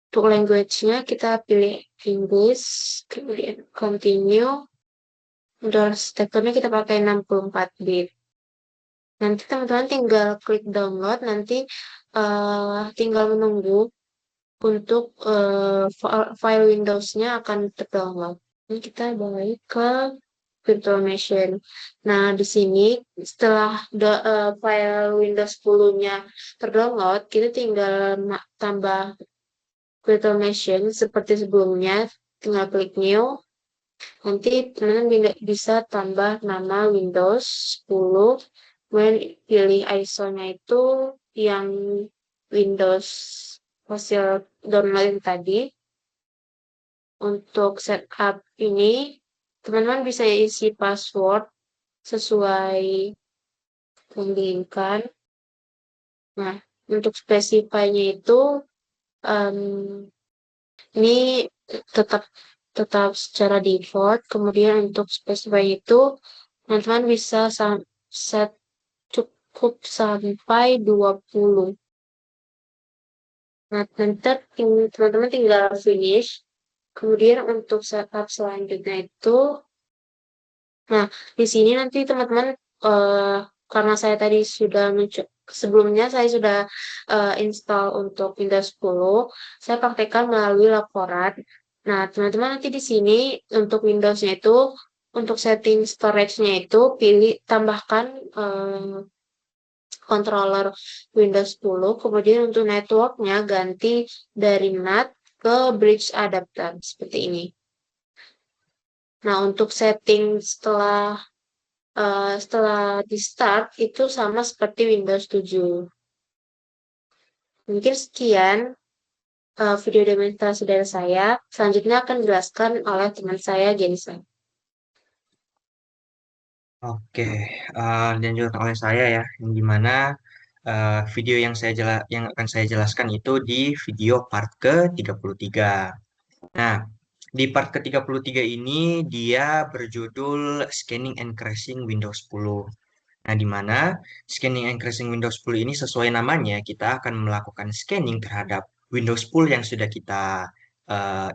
Untuk language-nya kita pilih English, kemudian continue. Untuk teksturnya kita pakai 64 bit. Nanti teman-teman tinggal klik download, nanti tinggal menunggu untuk file Windows-nya akan terdownload. Ini kita balik ke virtual machine. Nah, di sini setelah file Windows 10-nya terdownload, kita tinggal tambah virtual machine seperti sebelumnya, tinggal klik new. Nanti teman-teman bisa tambah nama Windows 10, kemudian pilih ISO-nya itu yang Windows hasil download tadi. Untuk setup ini, teman-teman bisa isi password sesuai yang diinginkan. Nah, untuk spesify-nya itu ini tetap secara default. Kemudian untuk specify itu teman-teman bisa set cukup sampai 20. Nah, nanti teman-teman tinggal finish. Kemudian untuk setup selanjutnya itu, nah di sini nanti teman-teman karena saya tadi sudah sebelumnya saya sudah install untuk Windows 10, saya praktekkan melalui laporan. Nah, teman-teman nanti di sini untuk Windows-nya itu, untuk setting storage-nya itu tambahkan controller Windows 10, kemudian untuk network-nya ganti dari NAT ke bridge adapter seperti ini. Nah, untuk setting setelah di start itu sama seperti Windows 7. Mungkin sekian video demonstrasi dari saya. Selanjutnya akan dijelaskan oleh teman saya, Genisa. Oke, dilanjutkan oleh saya ya, yang dimana video yang akan saya jelaskan itu di video part ke-33. Nah, di part ke-33 ini dia berjudul Scanning and Crashing Windows 10. Nah, di mana Scanning and Crashing Windows 10 ini sesuai namanya, kita akan melakukan scanning terhadap Windows 10 yang sudah kita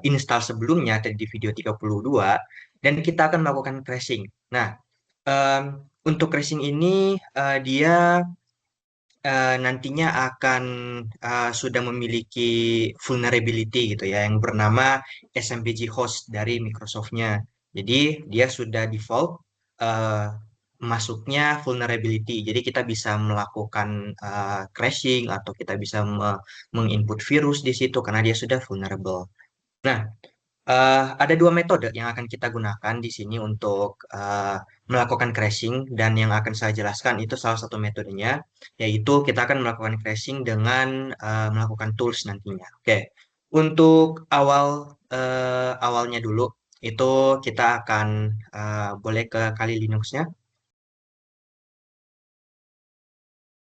install sebelumnya tadi di video 32, dan kita akan melakukan crashing. Nah, untuk crashing ini dia nantinya akan sudah memiliki vulnerability gitu ya yang bernama SMPG host dari Microsoft-nya. Jadi dia sudah default uh, masuknya vulnerability. Jadi kita bisa melakukan crashing atau kita bisa menginput virus di situ karena dia sudah vulnerable. Nah, ada dua metode yang akan kita gunakan di sini untuk melakukan crashing, dan yang akan saya jelaskan itu salah satu metodenya, yaitu kita akan melakukan crashing dengan melakukan tools nantinya. Oke, untuk awalnya dulu itu kita akan boleh ke Kali Linux-nya.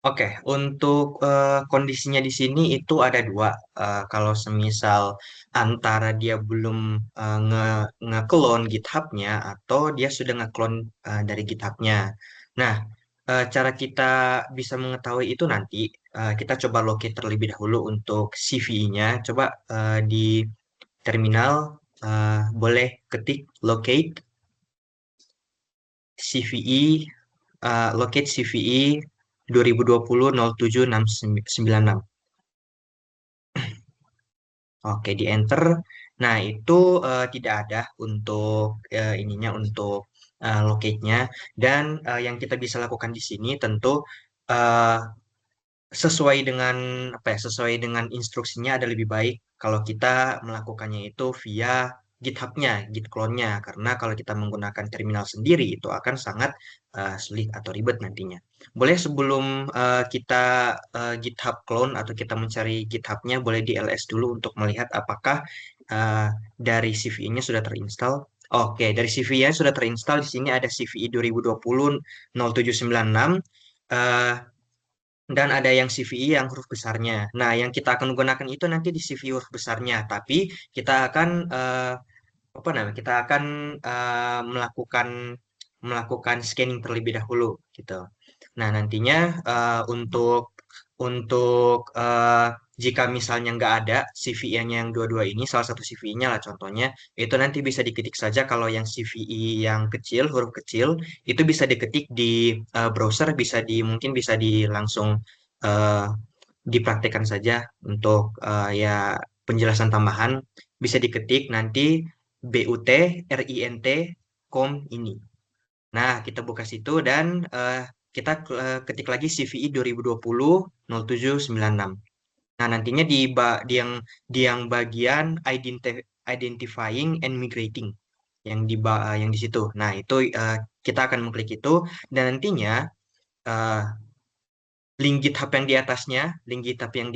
Oke, untuk kondisinya di sini itu ada dua. Kalau semisal antara dia belum nge-clone GitHub-nya atau dia sudah nge-clone dari GitHub-nya. Nah, cara kita bisa mengetahui itu nanti kita coba locate terlebih dahulu untuk CVE-nya. Coba di terminal boleh ketik locate CVE locate CVE 2020-07-696. Oke, di enter. Nah, itu tidak ada untuk ininya untuk locate-nya, dan yang kita bisa lakukan di sini tentu eh, sesuai dengan apa ya, sesuai dengan instruksinya ada lebih baik kalau kita melakukannya itu via GitHub-nya, Git clone-nya, karena kalau kita menggunakan terminal sendiri itu akan sangat sulit atau ribet nantinya. Boleh sebelum kita GitHub clone atau kita mencari GitHub-nya, boleh di LS dulu untuk melihat apakah uh, dari CVE-nya sudah terinstall. Oke, dari CVE-nya sudah terinstall. Di sini ada CVE 2020-0796. Dan ada yang CVE yang huruf besarnya. Nah, yang kita akan gunakan itu nanti di CVE huruf besarnya, tapi kita akan apa namanya? Kita akan melakukan melakukan scanning terlebih dahulu gitu. Nah, nantinya untuk jika misalnya nggak ada CVE-nya yang dua-dua ini, salah satu CVE-nya lah contohnya, itu nanti bisa diketik saja. Kalau yang CVE yang kecil, huruf kecil, itu bisa diketik di browser, mungkin bisa langsung eh, dipraktekkan saja untuk ya penjelasan tambahan. Bisa diketik nanti BUT RINT com ini. Nah, kita buka situ dan kita ketik lagi CVE 2020-0796. Nah, nantinya di yang bagian identifying and migrating yang di situ. Nah, itu kita akan mengklik itu, dan nantinya eh, link GitHub yang di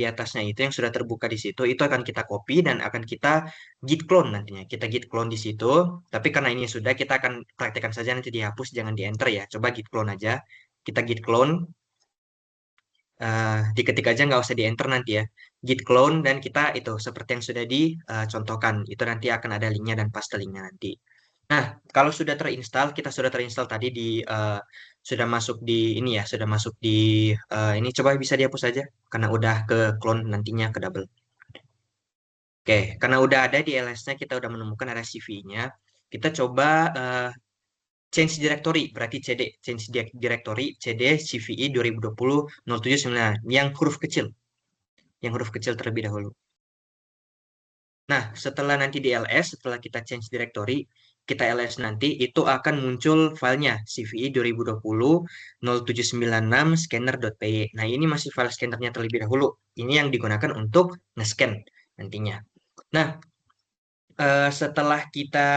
atasnya itu yang sudah terbuka di situ itu akan kita copy dan akan kita git clone nantinya. Kita git clone di situ. Tapi karena ini sudah, kita akan praktekkan saja, nanti dihapus, jangan di enter ya. Coba git clone aja. Kita git clone, diketik aja, nggak usah di enter nanti ya. Git clone, dan kita itu seperti yang sudah dicontohkan. Itu nanti akan ada linknya dan paste linknya nanti. Nah, kalau kita sudah terinstall tadi sudah masuk di ini ya, sudah masuk di ini, coba bisa dihapus saja karena udah ke clone nantinya ke double. Oke, karena udah ada di LS-nya, kita udah menemukan ada CV-nya. Kita coba change directory, berarti CD, change directory CD CVE 2020-0799 yang huruf kecil terlebih dahulu. Nah, setelah nanti di LS, setelah kita change directory, kita LS nanti, itu akan muncul filenya CVE 2020-0796 scanner.py. Nah, ini masih file scannernya terlebih dahulu. Ini yang digunakan untuk nge-scan nantinya. Nah, setelah kita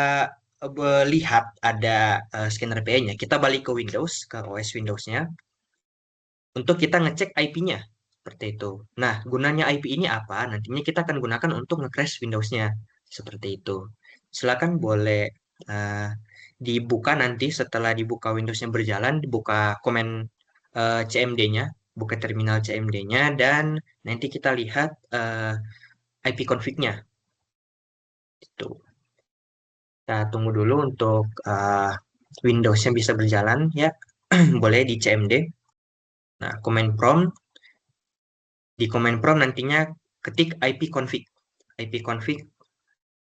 lihat ada scanner PE-nya, kita balik ke Windows, ke OS Windows-nya, untuk kita ngecek IP-nya. Seperti itu. Nah, gunanya IP ini apa? Nantinya kita akan gunakan untuk nge-crash Windows-nya. Seperti itu. Silakan boleh dibuka nanti setelah dibuka Windows-nya berjalan, dibuka komen CMD-nya, buka terminal CMD-nya, dan nanti kita lihat IP config-nya. Itu. Kita tunggu dulu untuk Windows-nya bisa berjalan ya. Boleh di CMD. Nah, command prompt. Di command prompt nantinya ketik IP config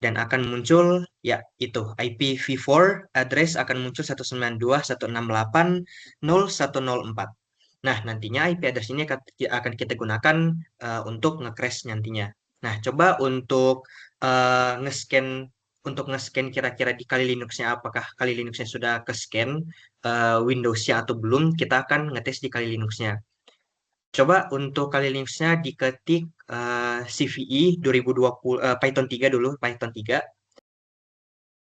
dan akan muncul ya itu IPv4 address akan muncul 192.168.0.104. Nah, nantinya IP address ini akan kita gunakan untuk nge-crash nantinya. Nah, coba untuk nge-scan kira-kira di Kali Linux-nya apakah Kali Linux-nya sudah ke-scan Windows-nya atau belum, kita akan ngetes di Kali Linux-nya. Coba untuk Kali Linux-nya diketik CVE 2020 Python 3 dulu, Python 3.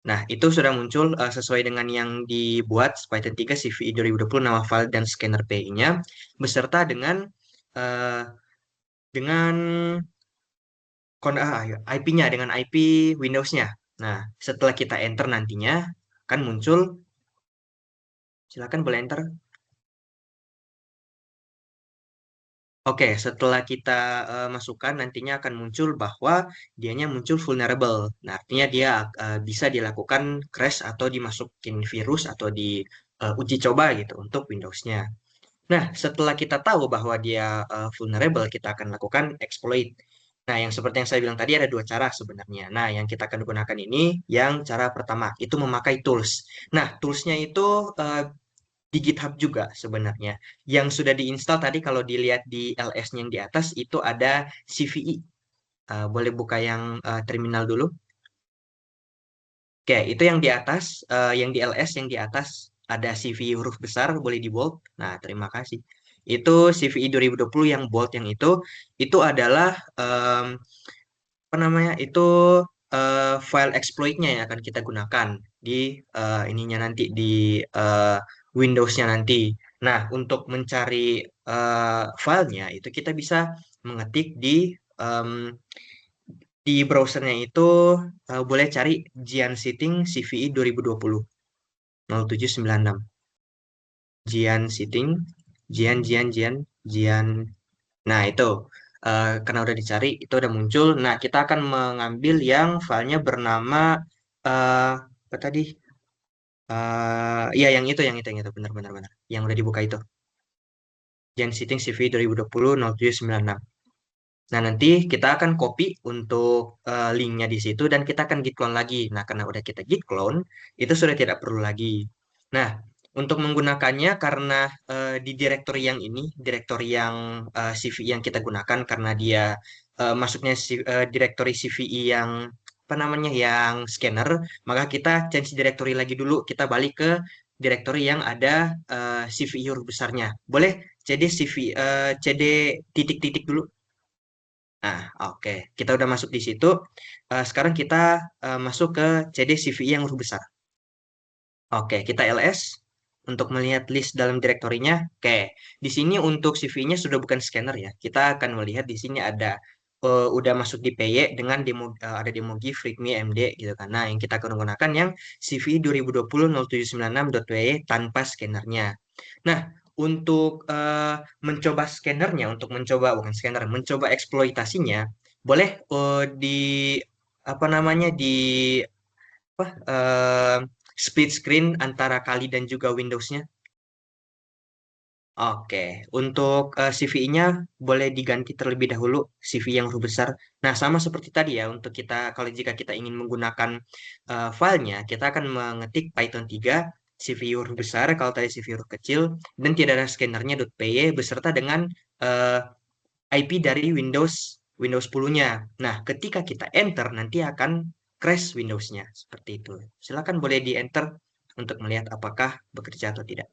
Nah, itu sudah muncul sesuai dengan yang dibuat Python 3 CVE 2020 nama file dan scanner PI-nya beserta dengan uh, dengan IP-nya dengan IP Windows-nya. Nah, setelah kita enter nantinya kan muncul, silakan boleh enter. Oke, setelah kita masukkan nantinya akan muncul bahwa dianya muncul vulnerable. Nah, artinya dia bisa dilakukan crash atau dimasukin virus atau di uji coba gitu untuk Windows-nya. Nah, setelah kita tahu bahwa dia vulnerable, kita akan lakukan exploit. Nah, yang seperti yang saya bilang tadi ada dua cara sebenarnya. Nah, yang kita akan gunakan ini, yang cara pertama itu memakai tools. Nah, toolsnya itu di GitHub juga sebenarnya. Yang sudah diinstal tadi kalau dilihat di LS-nya yang di atas itu ada CVE. Boleh buka yang terminal dulu. Oke, itu yang di atas, yang di LS yang di atas ada CVE huruf besar, boleh di bold. Nah, terima kasih. Itu CVE 2020 yang bold yang itu adalah apa namanya? Itu file exploit-nya yang akan kita gunakan di ininya nanti di Windows-nya nanti. Nah, untuk mencari filenya itu kita bisa mengetik di browsernya itu boleh cari Jian Sitting CVE 2020 0796. Jian Sitting, Jian. Nah, itu karena udah dicari, itu udah muncul. Nah, kita akan mengambil yang filenya bernama apa tadi? Iya, yang itu, benar. Yang udah dibuka itu. Jian Sitting CV 2020 0796. Nah, nanti kita akan copy untuk linknya di situ dan kita akan git clone lagi. Nah, karena udah kita git clone, itu sudah tidak perlu lagi. Nah, untuk menggunakannya karena di direktori yang ini, direktori yang CV yang kita gunakan karena dia masuknya direktori CVE yang apa namanya yang scanner, maka kita change direktori lagi dulu. Kita balik ke direktori yang ada CVE huruf besarnya. Boleh CD titik-titik dulu. Nah, oke. Kita udah masuk di situ. Sekarang kita masuk ke CD CVE yang huruf besar. Oke, kita LS untuk melihat list dalam direktorinya. Oke, di sini untuk CV-nya sudah bukan scanner ya. Kita akan melihat di sini ada udah masuk di PY dengan demo ada demo GIF, README, MD gitu kan. Nah, yang kita akan menggunakan yang CV 2020-0796.py tanpa scannernya. Nah, untuk mencoba scannernya, untuk mencoba bukan scanner, mencoba eksploitasinya, boleh di apa namanya di apa split screen antara Kali dan juga Windows-nya. Oke, untuk CV-nya boleh diganti terlebih dahulu CV yang huruf besar. Nah, sama seperti tadi ya, untuk kita kalau jika kita ingin menggunakan filenya, kita akan mengetik Python 3 CV huruf besar kalau tadi CV huruf kecil dan tidak ada scannernya .py beserta dengan eh, IP dari Windows 10-nya. Nah, ketika kita enter nanti akan crash Windows-nya seperti itu. Silakan boleh di-enter untuk melihat apakah bekerja atau tidak.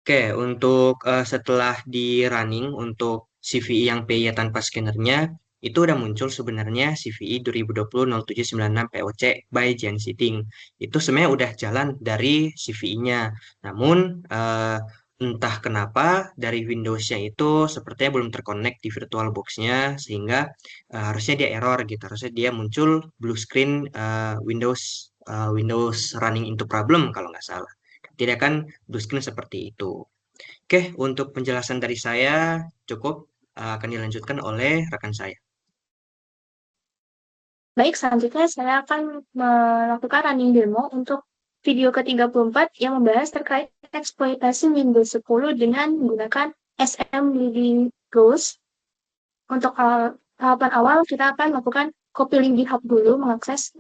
Oke, untuk setelah di running untuk CVE yang PY tanpa scannernya, itu udah muncul sebenarnya CVE 2020-0796 POC by Jian Siting. Itu sebenarnya udah jalan dari CVE-nya. Namun entah kenapa dari Windows-nya itu sepertinya belum terkonek di VirtualBox-nya sehingga harusnya dia error gitu. Harusnya dia muncul blue screen Windows running into problem kalau nggak salah. Tidak kan blue screen seperti itu. Oke, untuk penjelasan dari saya cukup akan dilanjutkan oleh rekan saya. Baik, selanjutnya saya akan melakukan running demo untuk video ke-34 yang membahas terkait eksploitasi Windows 10 dengan menggunakan SMDB Ghost. Untuk tahapan awal, kita akan melakukan copy link GitHub dulu, mengakses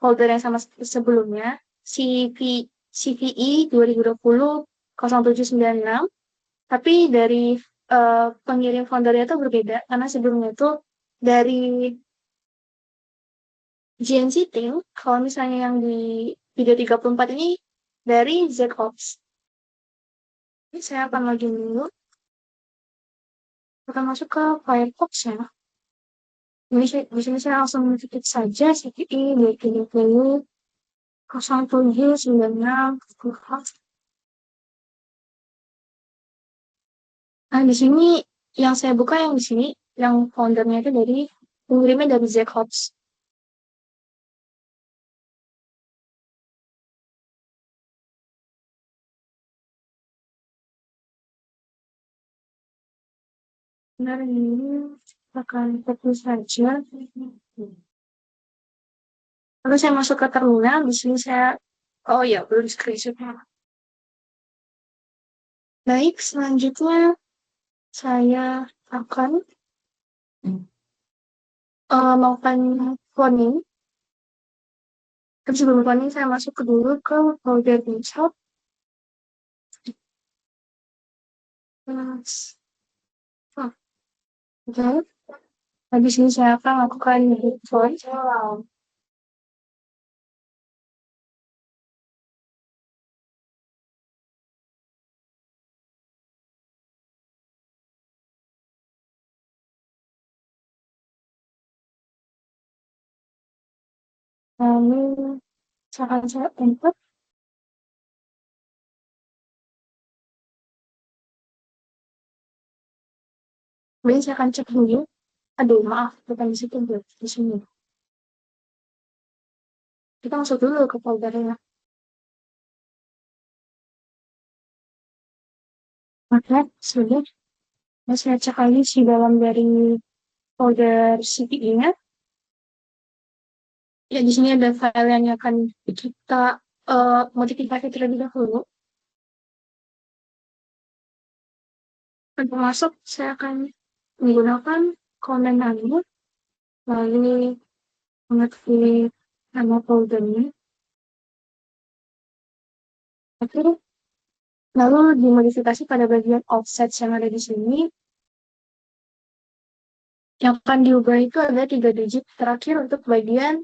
folder yang sama sebelumnya, CVE 2020-0796. Tapi dari pengirim foldernya itu berbeda, karena sebelumnya itu dari Jian Siting, kalau misalnya yang di video 34 ini dari ZOps. Ini saya akan login dulu. Kita masuk ke Firefox ya. Di sini saya langsung ketik saja CVE 2020-0796. Nah, di sini yang saya buka yang di sini, yang foundernya itu dari pengirimnya dari ZOps. Benar ini akan fokus saja. Lalu saya masuk ke terminal. Di sini saya, oh ya, belum screenshotnya. Baik, selanjutnya saya akan melakukan cloning. Tapi sebelum cloning, saya masuk dulu ke folder GitHub. Oke. Habis ini saya akan lakukan deploy. Lalu akan saya input. Kemudian saya akan cek dulu. Aduh, maaf, bukan di situ, di sini. Kita masuk dulu ke foldernya. Oke, sudah. Nah, saya cek lagi di dalam dari folder CPI-nya. Ya, di sini ada file yang akan kita modifikasi terlebih dahulu. Untuk masuk, saya akan menggunakan command line, lalu mengetik nama foldernya. Oke, lalu dimodifikasi pada bagian offset yang ada di sini. Yang akan diubah itu ada 3 digit terakhir untuk bagian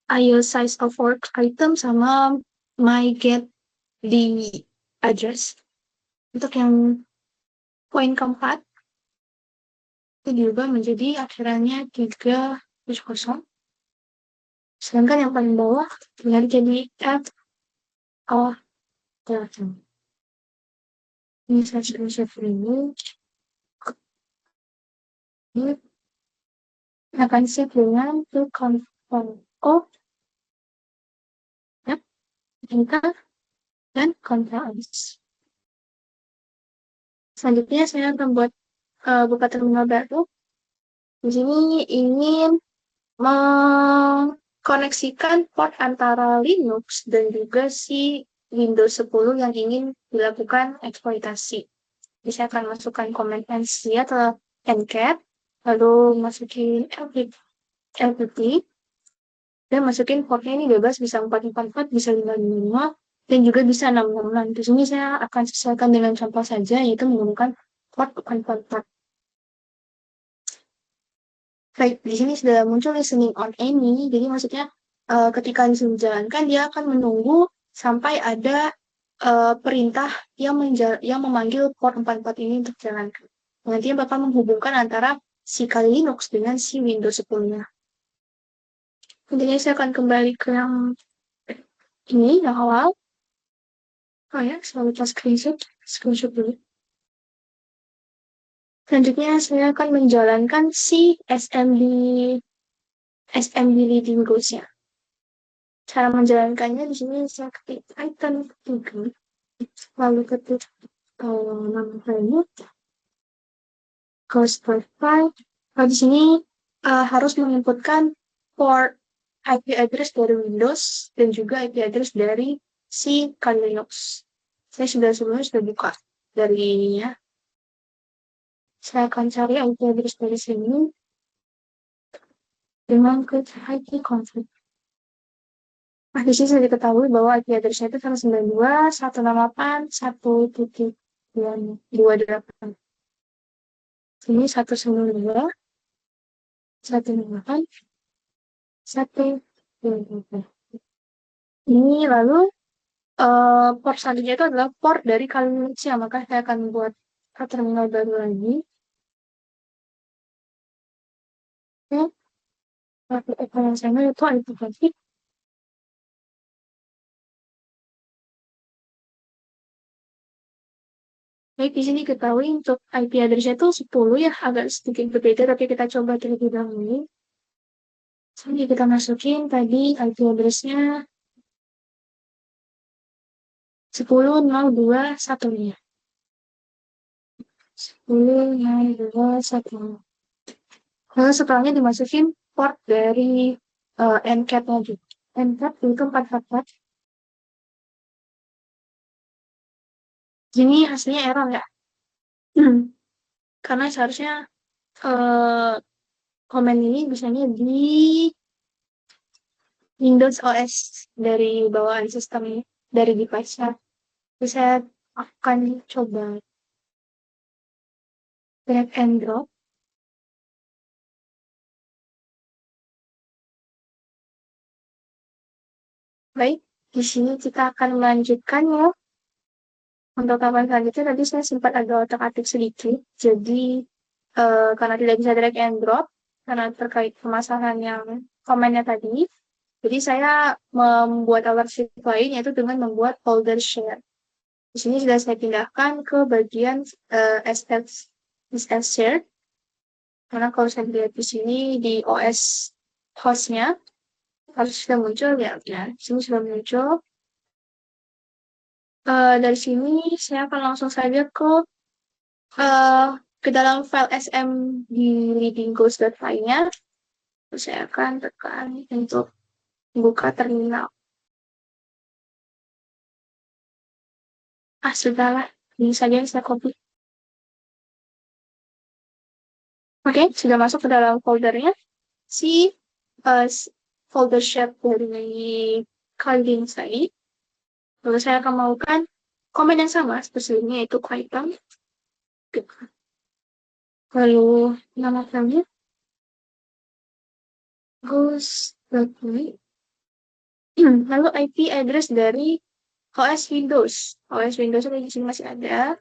IO size of work item sama my get di address. Untuk yang poin keempat itu diubah menjadi akhirannya 370. Sedangkan yang paling bawah tinggal jadi F of Delta. Ini saya screenshot ini. Ini akan save dengan to confirm of enter dan Ctrl+. Selanjutnya saya akan buka terminal baru. Di sini ingin mengkoneksikan port antara Linux dan juga si Windows 10 yang ingin dilakukan eksploitasi. Jadi saya akan masukkan command nc atau ncat, lalu masukin lpt, dan masukin portnya ini bebas, bisa 444, bisa 555, dan juga bisa 666. Di sini saya akan sesuaikan dengan contoh saja, yaitu menggunakan port 444. Baik, di sini sudah muncul listening on any, jadi maksudnya ketika listening dijalankan, dia akan menunggu sampai ada perintah yang memanggil port 44 ini untuk dijalankan. Nantinya bakal menghubungkan antara si Kali Linux dengan si Windows 10-nya. Intinya saya akan kembali ke yang ini, yang awal. Oh ya, selalu lupa screenshot dulu. Selanjutnya saya akan menjalankan si SMB leading goals-nya. Cara menjalankannya di sini saya ketik item 3, lalu ketik nama filenya, goals profile. Nah, di sini harus menginputkan port IP address dari Windows dan juga IP address dari si Kali Linux. Saya sebelumnya sudah buka dari ininya. Saya akan cari IP address dari sini dengan klik IP config. Nah, di sini sudah diketahui bahwa IP address-nya itu 192.168. Ini 192, 128. Ini lalu port selanjutnya itu adalah port dari Kali Linux-nya, maka saya akan buat terminal baru lagi. Oke, yang saya itu IP config. Baik, di sini ketahui untuk IP address-nya itu 10 ya, agak sedikit berbeda, tapi kita coba terlebih dahulu. Jadi kita masukin tadi IP address-nya 10.021-nya. 10.021. Lalu setelahnya dimasukin port dari NCAP-nya juga. NCAP itu 444. Ini hasilnya error ya. Karena seharusnya komen ini bisanya di Windows OS dari bawaan sistem dari device-nya. Jadi saya akan coba drag and drop. Baik, di sini kita akan melanjutkan ya. Untuk tahapan selanjutnya tadi saya sempat agak otak-atik sedikit. Jadi karena tidak bisa drag and drop, karena terkait permasalahan yang komennya tadi, jadi saya membuat alertsheet lain yaitu dengan membuat folder share. Di sini sudah saya pindahkan ke bagian SS share. Karena kalau saya lihat di sini di OS hostnya harus sudah muncul ya. Di sini sudah muncul. Dari sini saya akan langsung saja ke dalam file sm di leadingghost.file-nya. Terus saya akan tekan untuk buka terminal. Sudahlah. Ini saja yang saya copy. Oke, sudah masuk ke dalam foldernya. Si folder share dari Kali Linux tadi. Lalu saya akan melakukan komen yang sama seperti ini, yaitu item. Lalu nama filenya ghost.me. Lalu IP address dari OS Windows. OS Windows di sini masih ada.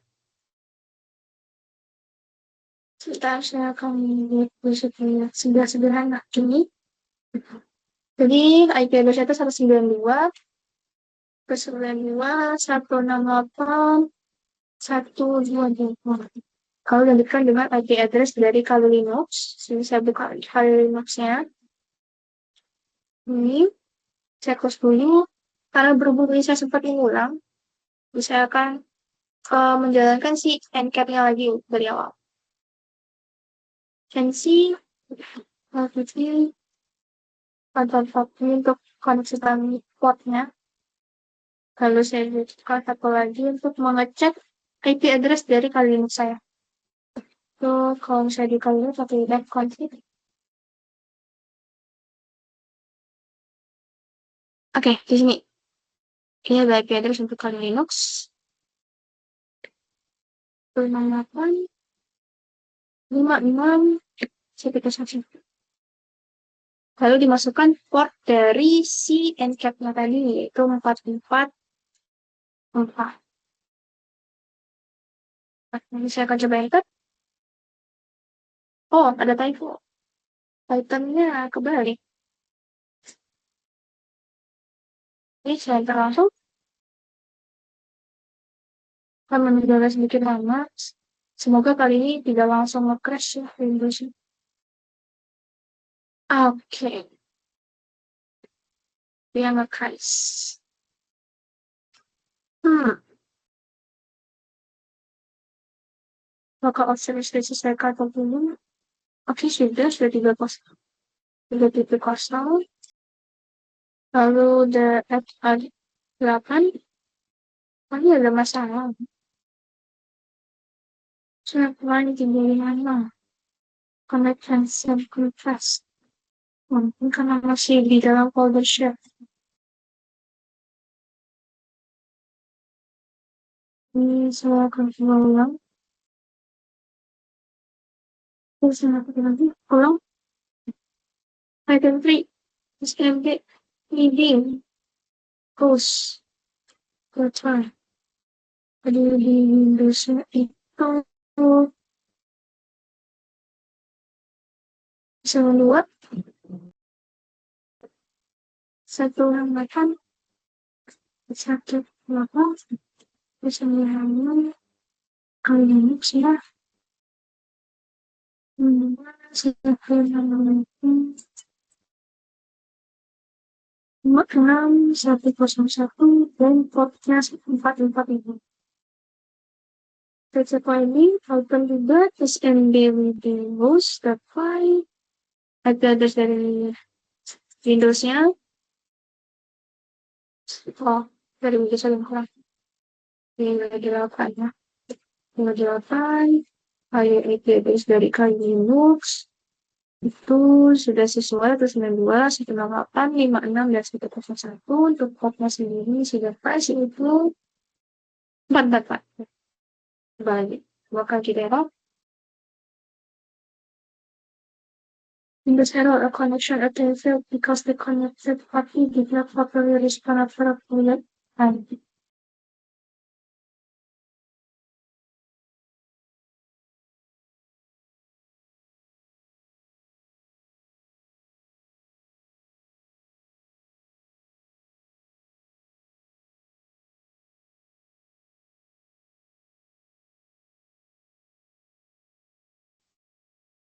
Sebentar, saya akan membuat supaya sudah sederhana ini. Jadi IP address itu 192.168.128. Kalau dilanjutkan dengan IP address dari Kali Linux, sini saya buka Kali Linux-nya. Ini saya close dulu. Karena berhubung ini saya sempat mengulang, saya akan menjalankan si NCAP-nya lagi dari awal. Fancy, untuk konsistensi portnya. Lalu saya buka satu lagi untuk mengecek IP address dari Kali Linux saya. So, kalau misalnya di Kali Linux pakai back config. Oke, di sini. Ini ada IP address untuk Kali Linux. 68 56 1. Lalu dimasukkan port dari si NCAP-nya tadi, yaitu 444. Ini saya akan coba enter. Oh, ada typo. Itemnya kebalik. Ini saya enter langsung. Karena menjadi sedikit lama. Semoga kali ini tidak langsung nge-crash ya Windows-nya. Oke. Dia nge-crash. Maka option sudah diselesaikan atau belum? Oke, sudah 3.0. Lalu the app 8. Ini ada masalah. Snap line di mana? Connection self compress. Mungkin karena masih di dalam folder share. Ini saya akan coba ulang. Terus saya lagi ulang. Item 3. SMB leading. Post. Return. Jadi di Windows-nya itu bisa membuat satu hambatan satu lapang bisa melihatnya kalau Linux ya satu hambatan 6.101 dan portnya 444 ini. Tetap ini open juga SMB Windows.file ada address dari Windows-nya. Oh, dari Windows yang kurang. Ini lagi 8 ya. Ini lagi 8. File IP address dari kali Linux. Itu sudah sesuai atau 92, 108, 56, dan 101. Untuk portnya sendiri sudah pas itu 444. Balik. Bakal kita error. Windows error a connection attempt failed because the connected party did not properly respond after a period time.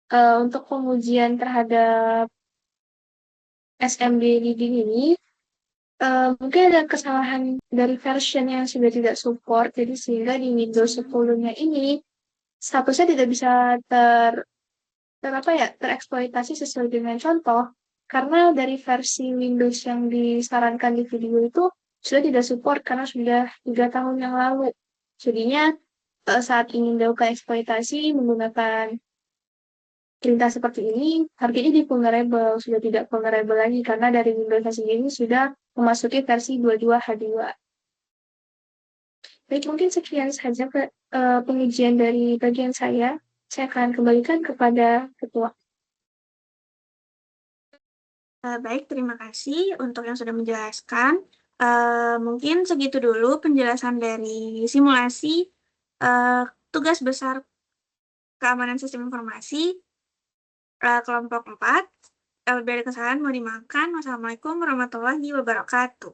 Untuk pengujian terhadap SMB leading ini, mungkin ada kesalahan dari version yang sudah tidak support, jadi sehingga di Windows 10-nya ini statusnya tidak bisa tereksploitasi sesuai dengan contoh, karena dari versi Windows yang disarankan di video itu sudah tidak support karena sudah 3 tahun yang lalu. Jadinya saat ingin dilakukan eksploitasi menggunakan perintah seperti ini, harganya di vulnerable, sudah tidak vulnerable lagi karena dari Windows versi ini sudah memasuki versi 22H2. Baik, mungkin sekian saja pengujian dari bagian saya. Saya akan kembalikan kepada ketua. Baik, terima kasih untuk yang sudah menjelaskan. Mungkin segitu dulu penjelasan dari simulasi tugas besar keamanan sistem informasi kelompok 4. Lebih dari kesalahan mau dimaafkan. Wassalamualaikum warahmatullahi wabarakatuh.